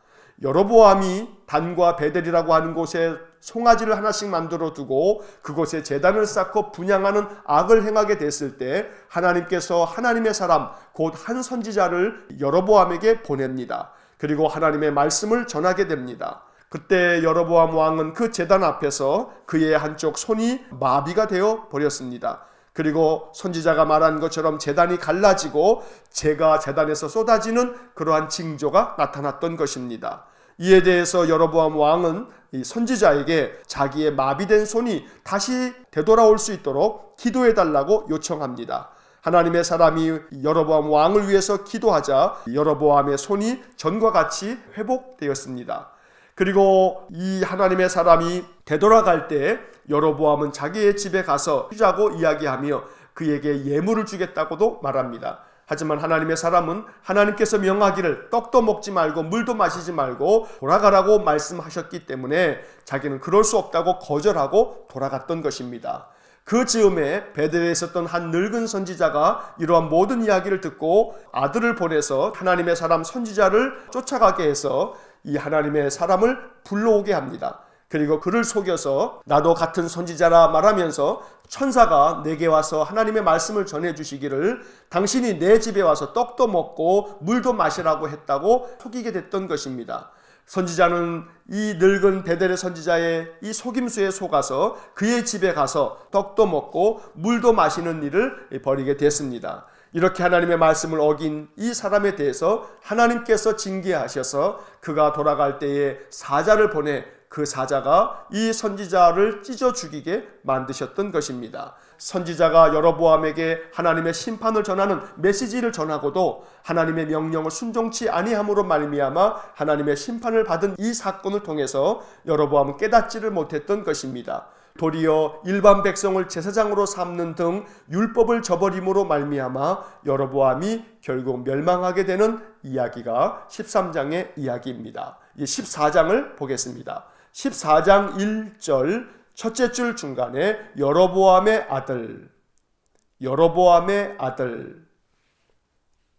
여로보암이 단과 베델이라고 하는 곳에 송아지를 하나씩 만들어 두고 그곳에 제단을 쌓고 분향하는 악을 행하게 됐을 때 하나님께서 하나님의 사람 곧 한 선지자를 여로보암에게 보냅니다. 그리고 하나님의 말씀을 전하게 됩니다. 그때 여로보암 왕은 그 제단 앞에서 그의 한쪽 손이 마비가 되어 버렸습니다. 그리고 선지자가 말한 것처럼 제단이 갈라지고 재가 제단에서 쏟아지는 그러한 징조가 나타났던 것입니다. 이에 대해서 여로보암 왕은 이 선지자에게 자기의 마비된 손이 다시 되돌아올 수 있도록 기도해달라고 요청합니다. 하나님의 사람이 여로보암 왕을 위해서 기도하자 여로보암의 손이 전과 같이 회복되었습니다. 그리고 이 하나님의 사람이 되돌아갈 때 여로보암은 자기의 집에 가서 쉬자고 이야기하며 그에게 예물을 주겠다고도 말합니다. 하지만 하나님의 사람은 하나님께서 명하기를 떡도 먹지 말고 물도 마시지 말고 돌아가라고 말씀하셨기 때문에 자기는 그럴 수 없다고 거절하고 돌아갔던 것입니다. 그 즈음에 베델에 있었던 한 늙은 선지자가 이러한 모든 이야기를 듣고 아들을 보내서 하나님의 사람 선지자를 쫓아가게 해서 이 하나님의 사람을 불러오게 합니다. 그리고 그를 속여서 나도 같은 선지자라 말하면서 천사가 내게 와서 하나님의 말씀을 전해주시기를 당신이 내 집에 와서 떡도 먹고 물도 마시라고 했다고 속이게 됐던 것입니다. 선지자는 이 늙은 베델의 선지자의 이 속임수에 속아서 그의 집에 가서 떡도 먹고 물도 마시는 일을 벌이게 됐습니다. 이렇게 하나님의 말씀을 어긴 이 사람에 대해서 하나님께서 징계하셔서 그가 돌아갈 때에 사자를 보내 그 사자가 이 선지자를 찢어 죽이게 만드셨던 것입니다. 선지자가 여로보암에게 하나님의 심판을 전하는 메시지를 전하고도 하나님의 명령을 순종치 아니함으로 말미암아 하나님의 심판을 받은 이 사건을 통해서 여로보암은 깨닫지를 못했던 것입니다. 도리어 일반 백성을 제사장으로 삼는 등 율법을 저버림으로 말미암아 여로보암이 결국 멸망하게 되는 이야기가 13장의 이야기입니다. 이 14장을 보겠습니다. 14장 1절 첫째 줄 중간에 여로보암의 아들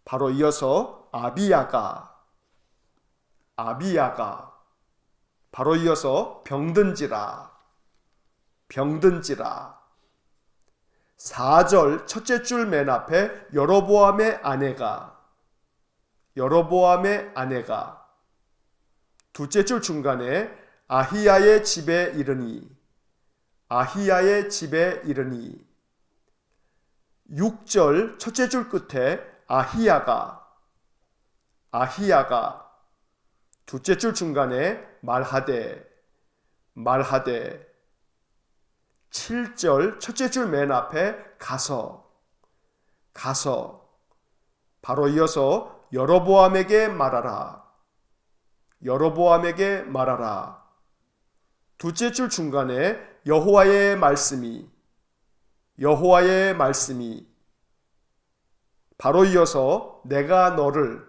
바로 이어서 아비야가 바로 이어서 병든지라 4절 첫째 줄 맨 앞에 여로보암의 아내가 둘째 줄 중간에 아히야의 집에 이르니 6절 첫째 줄 끝에 아히야가 둘째 줄 중간에 말하되 7절 첫째 줄 맨 앞에 가서 바로 이어서 여로보암에게 말하라 둘째 줄 중간에 여호와의 말씀이 바로 이어서 내가 너를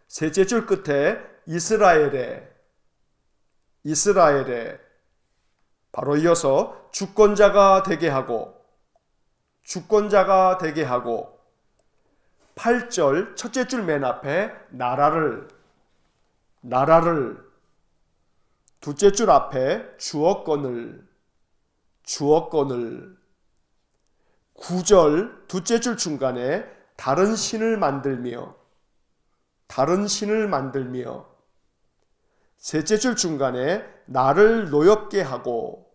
셋째 줄 끝에 이스라엘에 바로 이어서 주권자가 되게 하고 8절 첫째 줄 맨 앞에 나라를 둘째 줄 앞에 주어권을 9절 둘째 줄 중간에 다른 신을 만들며 셋째 줄 중간에 나를 노엽게 하고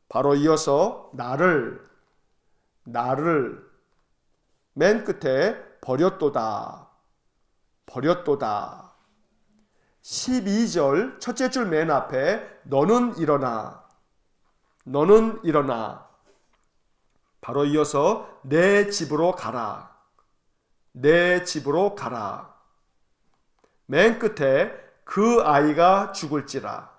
바로 이어서 나를 맨 끝에 버렸도다 12절 첫째 줄 맨 앞에 너는 일어나 바로 이어서 내 집으로 가라 맨 끝에 그 아이가 죽을지라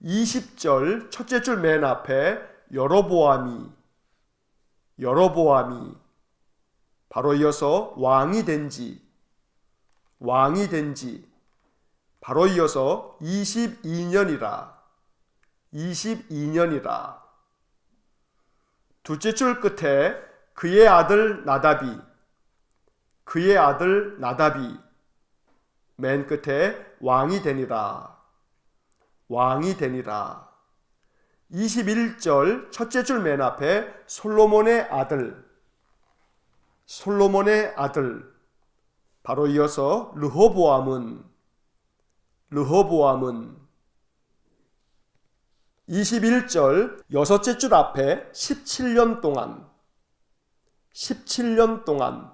20절 첫째 줄 맨 앞에 여로보암이 바로 이어서 왕이 된지 바로 이어서 22년이라 둘째 줄 끝에 그의 아들 나답이 맨 끝에 왕이 되니라 21절 첫째 줄 맨 앞에 솔로몬의 아들 바로 이어서 르호보암은 21절 여섯째 줄 앞에 17년 동안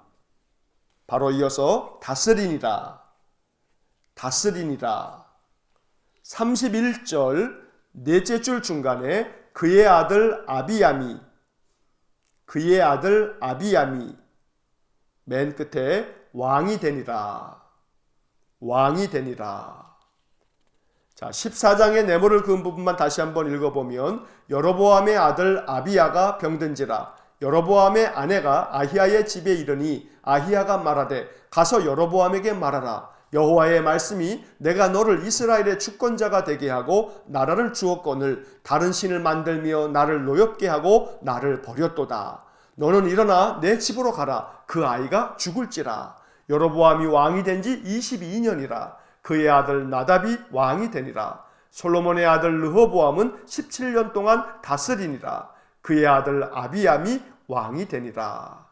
바로 이어서 다스리니라 31절 넷째 줄 중간에 그의 아들 아비암이 그의 아들 아비암이 맨 끝에 왕이 되니라. 왕이 되니라. 자, 14장의 네모를 그은 부분만 다시 한번 읽어보면 여로보암의 아들 아비야가 병든지라 여로보암의 아내가 아히야의 집에 이르니 아히야가 말하되 가서 여로보암에게 말하라. 여호와의 말씀이 내가 너를 이스라엘의 주권자가 되게 하고 나라를 주었거늘 다른 신을 만들며 나를 노엽게 하고 나를 버렸도다. 너는 일어나 내 집으로 가라. 그 아이가 죽을지라. 여로보암이 왕이 된 지 22년이라. 그의 아들 나답이 왕이 되니라. 솔로몬의 아들 르호보암은 17년 동안 다스리니라. 그의 아들 아비암이 왕이 되니라.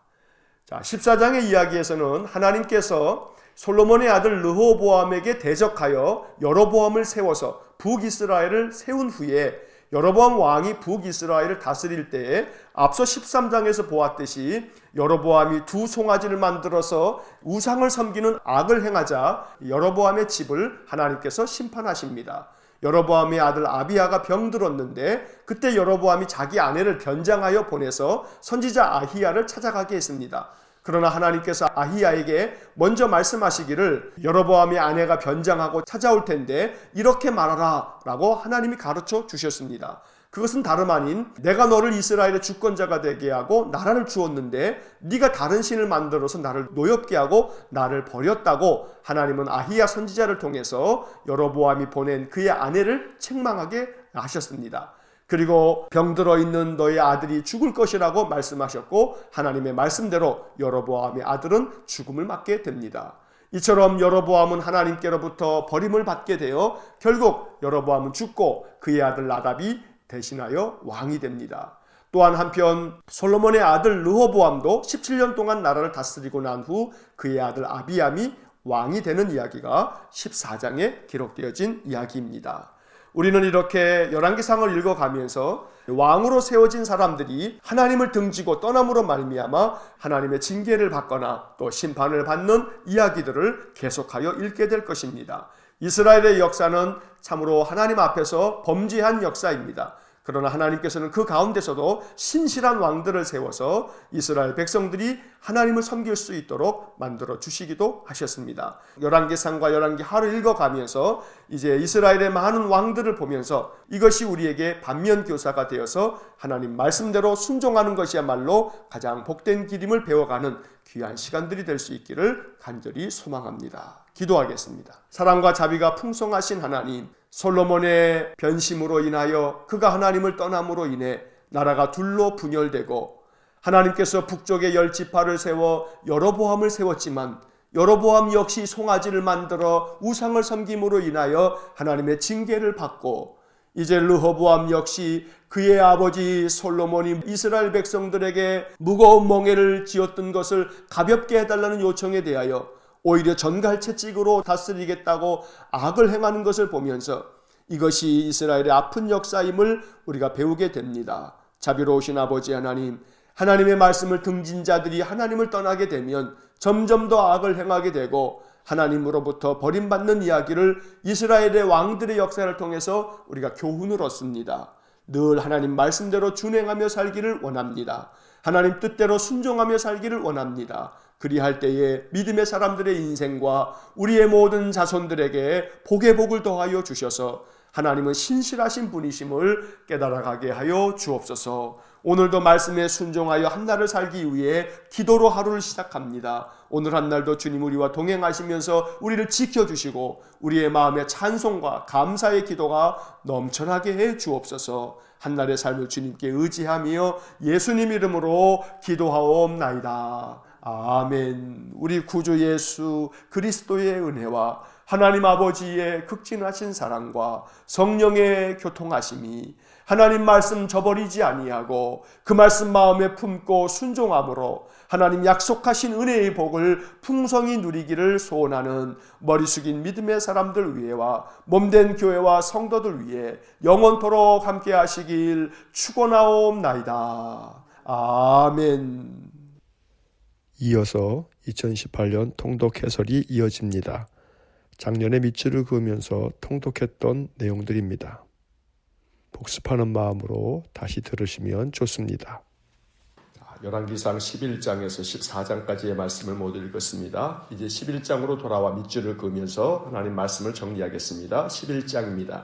자, 14장의 이야기에서는 하나님께서 솔로몬의 아들 르호보암에게 대적하여 여로보암을 세워서 북이스라엘을 세운 후에 여로보암 왕이 북이스라엘을 다스릴 때에 앞서 13장에서 보았듯이 여로보암이 두 송아지를 만들어서 우상을 섬기는 악을 행하자 여로보암의 집을 하나님께서 심판하십니다. 여로보암의 아들 아비야가 병들었는데 그때 여로보암이 자기 아내를 변장하여 보내서 선지자 아히야를 찾아가게 했습니다. 그러나 하나님께서 아히야에게 먼저 말씀하시기를 여로보암의 아내가 변장하고 찾아올 텐데 이렇게 말하라 라고 하나님이 가르쳐 주셨습니다. 그것은 다름 아닌 내가 너를 이스라엘의 주권자가 되게 하고 나라를 주었는데 네가 다른 신을 만들어서 나를 노엽게 하고 나를 버렸다고 하나님은 아히야 선지자를 통해서 여로보암이 보낸 그의 아내를 책망하게 하셨습니다. 그리고 병들어 있는 너의 아들이 죽을 것이라고 말씀하셨고 하나님의 말씀대로 여로보암의 아들은 죽음을 맞게 됩니다. 이처럼 여로보암은 하나님께로부터 버림을 받게 되어 결국 여로보암은 죽고 그의 아들 나답이 대신하여 왕이 됩니다. 또한 한편 솔로몬의 아들 르호보암도 17년 동안 나라를 다스리고 난 후 그의 아들 아비암이 왕이 되는 이야기가 14장에 기록되어진 이야기입니다. 우리는 이렇게 열왕기상을 읽어가면서 왕으로 세워진 사람들이 하나님을 등지고 떠남으로 말미암아 하나님의 징계를 받거나 또 심판을 받는 이야기들을 계속하여 읽게 될 것입니다. 이스라엘의 역사는 참으로 하나님 앞에서 범죄한 역사입니다. 그러나 하나님께서는 그 가운데서도 신실한 왕들을 세워서 이스라엘 백성들이 하나님을 섬길 수 있도록 만들어 주시기도 하셨습니다. 열왕기상과 열왕기하를 읽어가면서 이제 이스라엘의 많은 왕들을 보면서 이것이 우리에게 반면교사가 되어서 하나님 말씀대로 순종하는 것이야말로 가장 복된 길임을 배워가는 귀한 시간들이 될 수 있기를 간절히 소망합니다. 기도하겠습니다. 사랑과 자비가 풍성하신 하나님, 솔로몬의 변심으로 인하여 그가 하나님을 떠남으로 인해 나라가 둘로 분열되고 하나님께서 북쪽에 10지파를 세워 여로보암을 세웠지만 여로보암 역시 송아지를 만들어 우상을 섬김으로 인하여 하나님의 징계를 받고 이제 르호보암 역시 그의 아버지 솔로몬이 이스라엘 백성들에게 무거운 멍에를 지었던 것을 가볍게 해달라는 요청에 대하여 오히려 전갈채찍으로 다스리겠다고 악을 행하는 것을 보면서 이것이 이스라엘의 아픈 역사임을 우리가 배우게 됩니다. 자비로우신 아버지 하나님, 하나님의 말씀을 등진 자들이 하나님을 떠나게 되면 점점 더 악을 행하게 되고 하나님으로부터 버림받는 이야기를 이스라엘의 왕들의 역사를 통해서 우리가 교훈을 얻습니다. 늘 하나님 말씀대로 준행하며 살기를 원합니다. 하나님 뜻대로 순종하며 살기를 원합니다. 그리할 때에 믿음의 사람들의 인생과 우리의 모든 자손들에게 복의 복을 더하여 주셔서 하나님은 신실하신 분이심을 깨달아가게 하여 주옵소서. 오늘도 말씀에 순종하여 한 날을 살기 위해 기도로 하루를 시작합니다. 오늘 한 날도 주님 우리와 동행하시면서 우리를 지켜주시고 우리의 마음에 찬송과 감사의 기도가 넘쳐나게 해 주옵소서. 한 날의 삶을 주님께 의지하며 예수님 이름으로 기도하옵나이다. 아멘. 우리 구주 예수 그리스도의 은혜와 하나님 아버지의 극진하신 사랑과 성령의 교통하심이 하나님 말씀 저버리지 아니하고 그 말씀 마음에 품고 순종함으로 하나님 약속하신 은혜의 복을 풍성히 누리기를 소원하는 머리 숙인 믿음의 사람들 위에와 몸된 교회와 성도들 위에 영원토록 함께 하시길 축원하옵나이다. 아멘. 이어서 2018년 통독 해설이 이어집니다. 작년에 밑줄을 그으면서 통독했던 내용들입니다. 복습하는 마음으로 다시 들으시면 좋습니다. 열왕기상 11장에서 14장까지의 말씀을 모두 읽었습니다. 이제 11장으로 돌아와 밑줄을 그으면서 하나님 말씀을 정리하겠습니다. 11장입니다.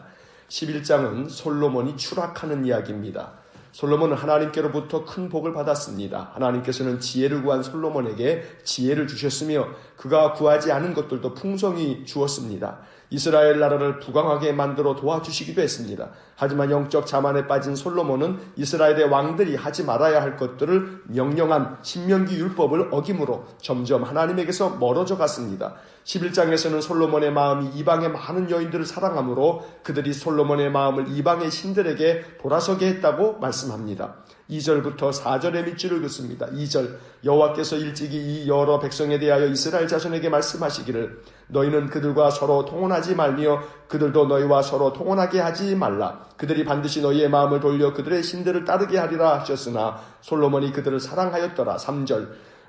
11장은 솔로몬이 추락하는 이야기입니다. 솔로몬은 하나님께로부터 큰 복을 받았습니다. 하나님께서는 지혜를 구한 솔로몬에게 지혜를 주셨으며 그가 구하지 않은 것들도 풍성히 주었습니다. 이스라엘 나라를 부강하게 만들어 도와주시기도 했습니다. 하지만 영적 자만에 빠진 솔로몬은 이스라엘의 왕들이 하지 말아야 할 것들을 명령한 신명기 율법을 어김으로 점점 하나님에게서 멀어져 갔습니다. 11장에서는 솔로몬의 마음이 이방의 많은 여인들을 사랑하므로 그들이 솔로몬의 마음을 이방의 신들에게 돌아서게 했다고 말씀합니다. 2절부터 4절의 밑줄을 긋습니다. 2절 여호와께서 일찍이 이 여러 백성에 대하여 이스라엘 자손에게 말씀하시기를 너희는 그들과 서로 통혼하지 말며 그들도 너희와 서로 통혼하게 하지 말라. 그들이 반드시 너희의 마음을 돌려 그들의 신들을 따르게 하리라 하셨으나 솔로몬이 그들을 사랑하였더라. 3절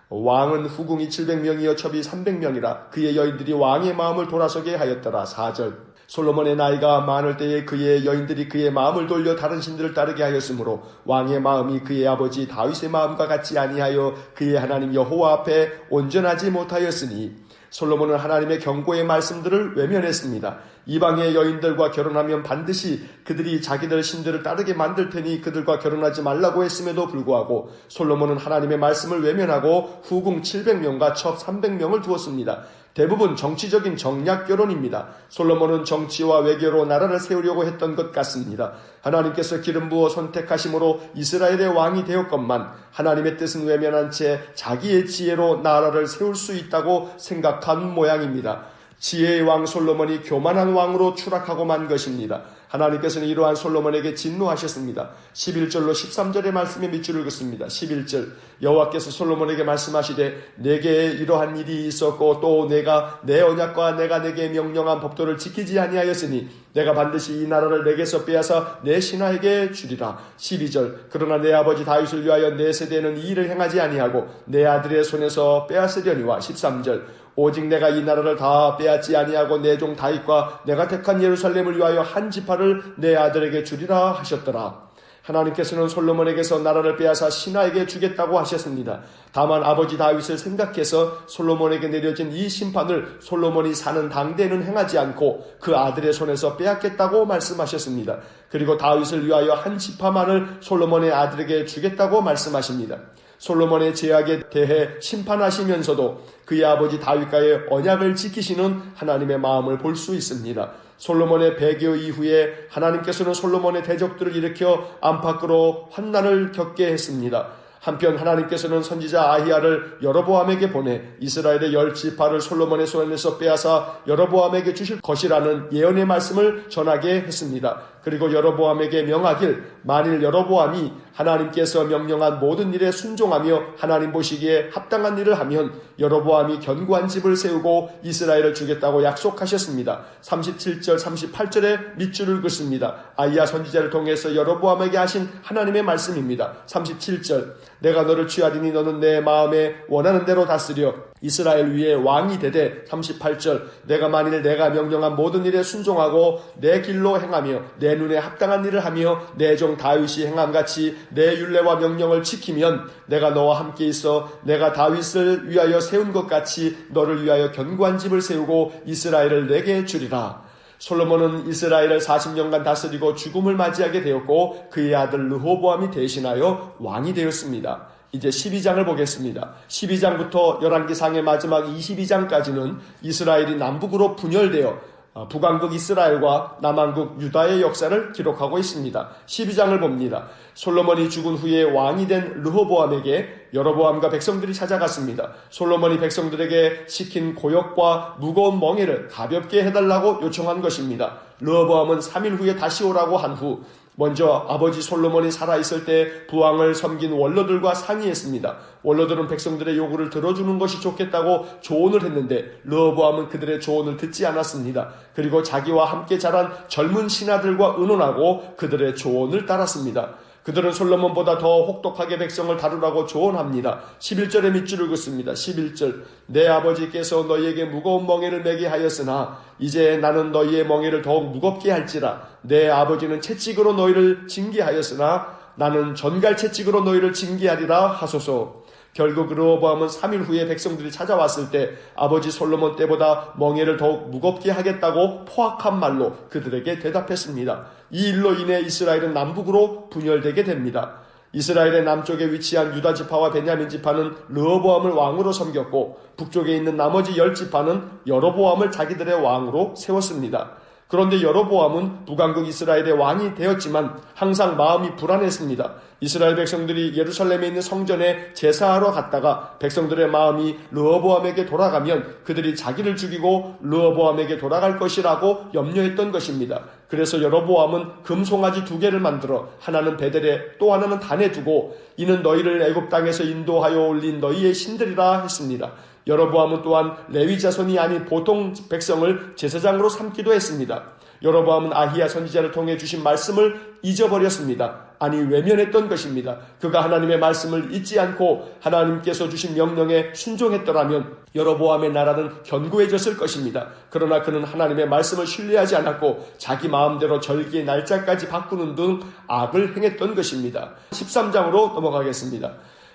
왕은 후궁이 700명이여 첩이 300명이라 그의 여인들이 왕의 마음을 돌아서게 하였더라. 4절 솔로몬의 나이가 많을 때에 그의 여인들이 그의 마음을 돌려 다른 신들을 따르게 하였으므로 왕의 마음이 그의 아버지 다윗의 마음과 같지 아니하여 그의 하나님 여호와 앞에 온전하지 못하였으니 솔로몬은 하나님의 경고의 말씀들을 외면했습니다. 이방의 여인들과 결혼하면 반드시 그들이 자기들 신들을 따르게 만들 테니 그들과 결혼하지 말라고 했음에도 불구하고 솔로몬은 하나님의 말씀을 외면하고 후궁 700명과 첩 300명을 두었습니다. 대부분 정치적인 정략 결혼입니다. 솔로몬은 정치와 외교로 나라를 세우려고 했던 것 같습니다. 하나님께서 기름 부어 선택하심으로 이스라엘의 왕이 되었건만 하나님의 뜻은 외면한 채 자기의 지혜로 나라를 세울 수 있다고 생각한 모양입니다. 지혜의 왕 솔로몬이 교만한 왕으로 추락하고 만 것입니다. 하나님께서는 이러한 솔로몬에게 진노하셨습니다. 11절로 13절의 말씀에 밑줄을 긋습니다. 11절 여호와께서 솔로몬에게 말씀하시되 내게 이러한 일이 있었고 또 내가 내 언약과 내가 내게 명령한 법도를 지키지 아니하였으니 내가 반드시 이 나라를 내게서 빼앗아 내 신하에게 주리라. 12절 그러나 내 아버지 다윗을 위하여 내 세대는 이 일을 행하지 아니하고 내 아들의 손에서 빼앗으려니와. 13절 오직 내가 이 나라를 다 빼앗지 아니하고 내 종 다윗과 내가 택한 예루살렘을 위하여 한 지파를 내 아들에게 주리라 하셨더라. 하나님께서는 솔로몬에게서 나라를 빼앗아 신하에게 주겠다고 하셨습니다. 다만 아버지 다윗을 생각해서 솔로몬에게 내려진 이 심판을 솔로몬이 사는 당대에는 행하지 않고 그 아들의 손에서 빼앗겠다고 말씀하셨습니다. 그리고 다윗을 위하여 한 지파만을 솔로몬의 아들에게 주겠다고 말씀하십니다. 솔로몬의 죄악에 대해 심판하시면서도 그의 아버지 다윗과의 언약을 지키시는 하나님의 마음을 볼 수 있습니다. 솔로몬의 배교 이후에 하나님께서는 솔로몬의 대적들을 일으켜 안팎으로 환난을 겪게 했습니다. 한편 하나님께서는 선지자 아히야를 여로보암에게 보내 이스라엘의 10지파를 솔로몬의 손에서 빼앗아 여로보암에게 주실 것이라는 예언의 말씀을 전하게 했습니다. 그리고 여로보암에게 명하길 만일 여로보암이 하나님께서 명령한 모든 일에 순종하며 하나님 보시기에 합당한 일을 하면 여로보암이 견고한 집을 세우고 이스라엘을 주겠다고 약속하셨습니다. 37절 38절에 밑줄을 긋습니다. 아히야 선지자를 통해서 여로보암에게 하신 하나님의 말씀입니다. 37절 내가 너를 취하리니 너는 내 마음에 원하는 대로 다스려 이스라엘 위에 왕이 되되. 38절 내가 만일 내가 명령한 모든 일에 순종하고 내 길로 행하며 내 눈에 합당한 일을 하며 내 종 다윗이 행함같이 내 율례와 명령을 지키면 내가 너와 함께 있어 내가 다윗을 위하여 세운 것 같이 너를 위하여 견고한 집을 세우고 이스라엘을 내게 주리라. 솔로몬은 이스라엘을 40년간 다스리고 죽음을 맞이하게 되었고 그의 아들 르호보암이 대신하여 왕이 되었습니다. 이제 12장을 보겠습니다. 12장부터 열왕기상의 마지막 22장까지는 이스라엘이 남북으로 분열되어 북왕국 이스라엘과 남왕국 유다의 역사를 기록하고 있습니다. 12장을 봅니다. 솔로몬이 죽은 후에 왕이 된 르호보암에게 여로보암과 백성들이 찾아갔습니다. 솔로몬이 백성들에게 시킨 고역과 무거운 멍에를 가볍게 해달라고 요청한 것입니다. 르호보암은 3일 후에 다시 오라고 한 후 먼저 아버지 솔로몬이 살아있을 때 부왕을 섬긴 원로들과 상의했습니다. 원로들은 백성들의 요구를 들어주는 것이 좋겠다고 조언을 했는데 르호보암은 그들의 조언을 듣지 않았습니다. 그리고 자기와 함께 자란 젊은 신하들과 의논하고 그들의 조언을 따랐습니다. 그들은 솔로몬보다 더 혹독하게 백성을 다루라고 조언합니다. 11절에 밑줄을 긋습니다. 11절 내 아버지께서 너희에게 무거운 멍에를 매게 하였으나 이제 나는 너희의 멍에를 더욱 무겁게 할지라. 내 아버지는 채찍으로 너희를 징계하였으나 나는 전갈채찍으로 너희를 징계하리라 하소서. 결국 르호보암은 3일 후에 백성들이 찾아왔을 때 아버지 솔로몬 때보다 멍에를 더욱 무겁게 하겠다고 포악한 말로 그들에게 대답했습니다. 이 일로 인해 이스라엘은 남북으로 분열되게 됩니다. 이스라엘의 남쪽에 위치한 유다 지파와 베냐민 지파는 르호보암을 왕으로 섬겼고 북쪽에 있는 나머지 10지파는 여로보암을 자기들의 왕으로 세웠습니다. 그런데 여로보암은 북왕국 이스라엘의 왕이 되었지만 항상 마음이 불안했습니다. 이스라엘 백성들이 예루살렘에 있는 성전에 제사하러 갔다가 백성들의 마음이 르호보암에게 돌아가면 그들이 자기를 죽이고 르호보암에게 돌아갈 것이라고 염려했던 것입니다. 그래서 여로보암은 금송아지 2개를 만들어 하나는 베델에 또 하나는 단에 두고 이는 너희를 애굽 땅에서 인도하여 올린 너희의 신들이라 했습니다. 여로보암은 또한 레위 자손이 아닌 보통 백성을 제사장으로 삼기도 했습니다. 여로보암은 아히야 선지자를 통해 주신 말씀을 잊어버렸습니다. 아니 외면했던 것입니다. 그가 하나님의 말씀을 잊지 않고 하나님께서 주신 명령에 순종했더라면 여로보암의 나라는 견고해졌을 것입니다. 그러나 그는 하나님의 말씀을 신뢰하지 않았고 자기 마음대로 절기의 날짜까지 바꾸는 등 악을 행했던 것입니다. 13장으로 넘어가겠습니다.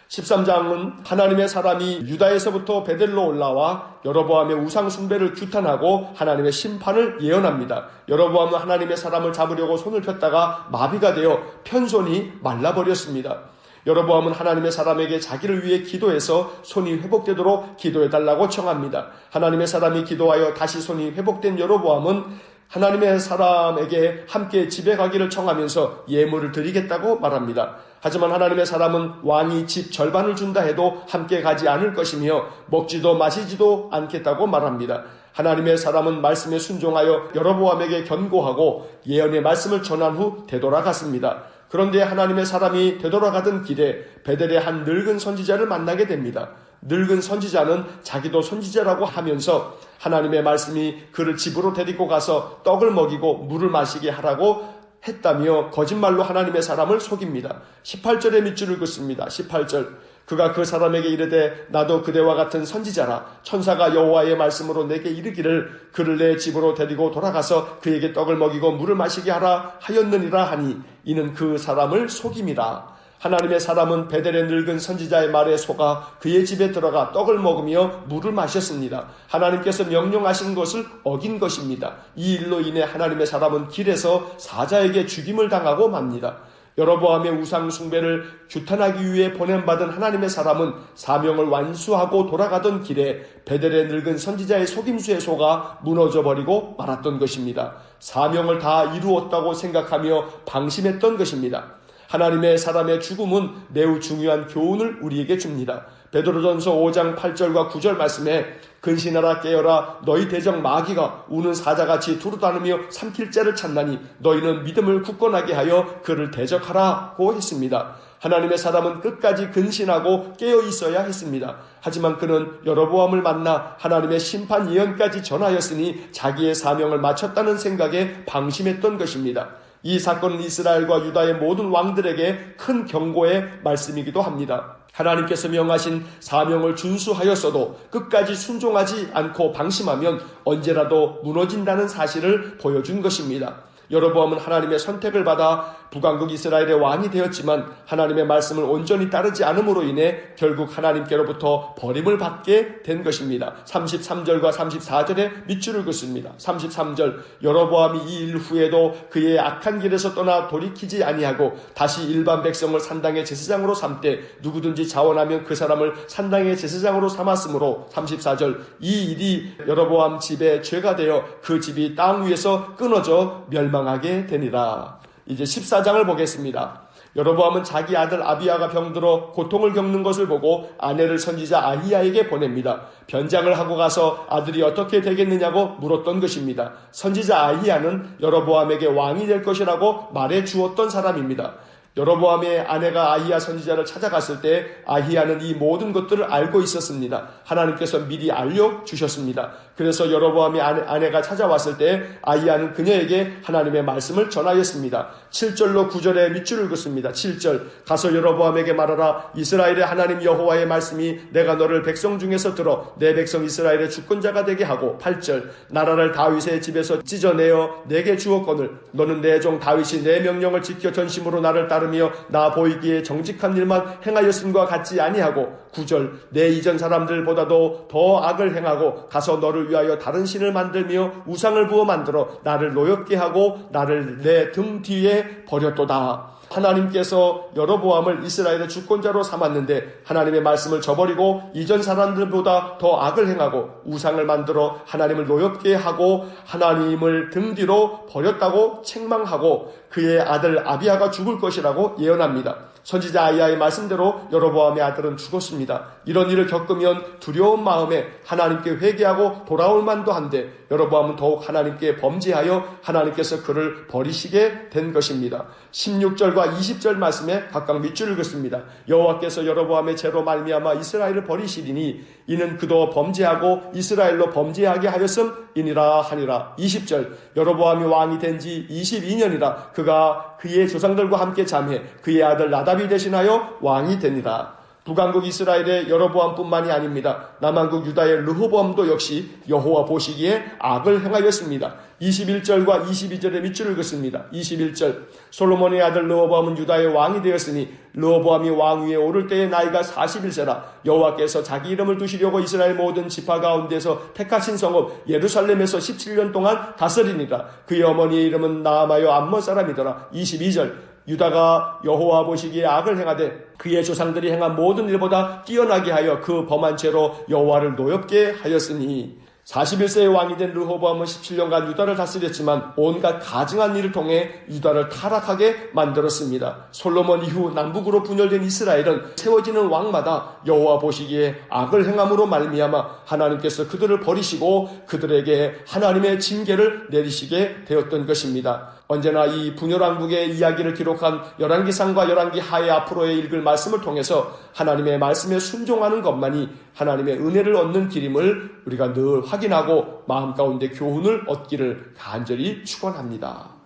13장은 하나님의 사람이 유다에서부터 베델로 올라와 여로보암의 우상 숭배를 규탄하고 하나님의 심판을 예언합니다. 여로보암은 하나님의 사람을 잡으려고 손을 폈다가 마비가 되어 편손이 말라버렸습니다. 여로보암은 하나님의 사람에게 자기를 위해 기도해서 손이 회복되도록 기도해달라고 청합니다. 하나님의 사람이 기도하여 다시 손이 회복된 여로보암은 하나님의 사람에게 함께 집에 가기를 청하면서 예물을 드리겠다고 말합니다. 하지만 하나님의 사람은 왕이 집 절반을 준다 해도 함께 가지 않을 것이며 먹지도 마시지도 않겠다고 말합니다. 하나님의 사람은 말씀에 순종하여 여로보암에게 견고하고 예언의 말씀을 전한 후 되돌아갔습니다. 그런데 하나님의 사람이 되돌아가던 길에 베델의 한 늙은 선지자를 만나게 됩니다. 늙은 선지자는 자기도 선지자라고 하면서 하나님의 말씀이 그를 집으로 데리고 가서 떡을 먹이고 물을 마시게 하라고 했다며 거짓말로 하나님의 사람을 속입니다. 18절의 밑줄을 긋습니다. 18절 그가 그 사람에게 이르되 나도 그대와 같은 선지자라 천사가 여호와의 말씀으로 내게 이르기를 그를 내 집으로 데리고 돌아가서 그에게 떡을 먹이고 물을 마시게 하라 하였느니라 하니 이는 그 사람을 속임이라. 하나님의 사람은 베델의 늙은 선지자의 말에 속아 그의 집에 들어가 떡을 먹으며 물을 마셨습니다. 하나님께서 명령하신 것을 어긴 것입니다. 이 일로 인해 하나님의 사람은 길에서 사자에게 죽임을 당하고 맙니다. 여로보암의 우상 숭배를 규탄하기 위해 보냄받은 하나님의 사람은 사명을 완수하고 돌아가던 길에 베델의 늙은 선지자의 속임수에 속아 무너져버리고 말았던 것입니다. 사명을 다 이루었다고 생각하며 방심했던 것입니다. 하나님의 사람의 죽음은 매우 중요한 교훈을 우리에게 줍니다. 베드로전서 5장 8절과 9절 말씀에 근신하라 깨어라 너희 대적 마귀가 우는 사자같이 두루다니며 삼킬 자를 찾나니 너희는 믿음을 굳건하게 하여 그를 대적하라고 했습니다. 하나님의 사람은 끝까지 근신하고 깨어 있어야 했습니다. 하지만 그는 여로보암을 만나 하나님의 심판 예언까지 전하였으니 자기의 사명을 마쳤다는 생각에 방심했던 것입니다. 이 사건은 이스라엘과 유다의 모든 왕들에게 큰 경고의 말씀이기도 합니다. 하나님께서 명하신 사명을 준수하였어도 끝까지 순종하지 않고 방심하면 언제라도 무너진다는 사실을 보여준 것입니다. 여로보암은 하나님의 선택을 받아 북왕국 이스라엘의 왕이 되었지만 하나님의 말씀을 온전히 따르지 않음으로 인해 결국 하나님께로부터 버림을 받게 된 것입니다. 33절과 34절에 밑줄을 긋습니다. 33절 여로보암이 이 일 후에도 그의 악한 길에서 떠나 돌이키지 아니하고 다시 일반 백성을 산당의 제사장으로 삼되 누구든지 자원하면 그 사람을 산당의 제사장으로 삼았으므로 34절 이 일이 여로보암 집에 죄가 되어 그 집이 땅 위에서 끊어져 멸망하게 되니라. 이제 14장을 보겠습니다. 여로보암은 자기 아들 아비야가 병들어 고통을 겪는 것을 보고 아내를 선지자 아히야에게 보냅니다. 변장을 하고 가서 아들이 어떻게 되겠느냐고 물었던 것입니다. 선지자 아히야는 여로보암에게 왕이 될 것이라고 말해 주었던 사람입니다. 여로보암의 아내가 아히야 선지자를 찾아갔을 때 아히야는 이 모든 것들을 알고 있었습니다. 하나님께서 미리 알려주셨습니다. 그래서 여로보암의 아내가 찾아왔을 때 아히야는 그녀에게 하나님의 말씀을 전하였습니다. 7절로 9절에 밑줄을 긋습니다. 7절 가서 여로보암에게 말하라. 이스라엘의 하나님 여호와의 말씀이 내가 너를 백성 중에서 들어 내 백성 이스라엘의 주권자가 되게 하고 8절 나라를 다윗의 집에서 찢어내어 내게 주었거늘 너는 내 종 다윗이 내 명령을 지켜 전심으로 나를 따르 따르며 나 보이기에 정직한 일만 행하였음과 같지 아니하고 9절 내 이전 사람들보다도 더 악을 행하고 가서 너를 위하여 다른 신을 만들며 우상을 부어 만들어 나를 노엽게 하고 나를 내 등 뒤에 버렸도다. 하나님께서 여로보암을 이스라엘의 주권자로 삼았는데 하나님의 말씀을 저버리고 이전 사람들보다 더 악을 행하고 우상을 만들어 하나님을 노엽게 하고 하나님을 등 뒤로 버렸다고 책망하고 그의 아들 아비야가 죽을 것이라고 예언합니다. 선지자 아이야의 말씀대로 여로보암의 아들은 죽었습니다. 이런 일을 겪으면 두려운 마음에 하나님께 회개하고 돌아올 만도 한데 여로보암은 더욱 하나님께 범죄하여 하나님께서 그를 버리시게 된 것입니다. 16절과 20절 말씀에 각각 밑줄을 긋습니다. 여호와께서 여로보암의 죄로 말미암아 이스라엘을 버리시리니 이는 그도 범죄하고 이스라엘로 범죄하게 하였음이니라 하니라. 20절 여로보암이 왕이 된 지 22년이라 그가 그의 조상들과 함께 잠해 그의 아들 나답이 대신하여 왕이 되니라. 북왕국 이스라엘의 여로보암뿐만이 아닙니다. 남왕국 유다의 르호보암도 역시 여호와 보시기에 악을 행하였습니다. 21절과 22절의 밑줄을 긋습니다. 21절 솔로몬의 아들 르호보암은 유다의 왕이 되었으니 르호보암이 왕위에 오를 때의 나이가 41세라 여호와께서 자기 이름을 두시려고 이스라엘 모든 지파 가운데서 택하신 성읍 예루살렘에서 17년 동안 다스리니라. 그의 어머니의 이름은 나아마여 암몬 사람이더라. 22절 유다가 여호와 보시기에 악을 행하되 그의 조상들이 행한 모든 일보다 뛰어나게 하여 그 범한 죄로 여호와를 노엽게 하였으니 41세의 왕이 된 르호보암은 17년간 유다를 다스렸지만 온갖 가증한 일을 통해 유다를 타락하게 만들었습니다. 솔로몬 이후 남북으로 분열된 이스라엘은 세워지는 왕마다 여호와 보시기에 악을 행함으로 말미암아 하나님께서 그들을 버리시고 그들에게 하나님의 징계를 내리시게 되었던 것입니다. 언제나 이 분열왕국의 이야기를 기록한 열왕기상과 열왕기하의 앞으로의 읽을 말씀을 통해서 하나님의 말씀에 순종하는 것만이 하나님의 은혜를 얻는 길임을 우리가 늘 확인하고 마음 가운데 교훈을 얻기를 간절히 축원합니다.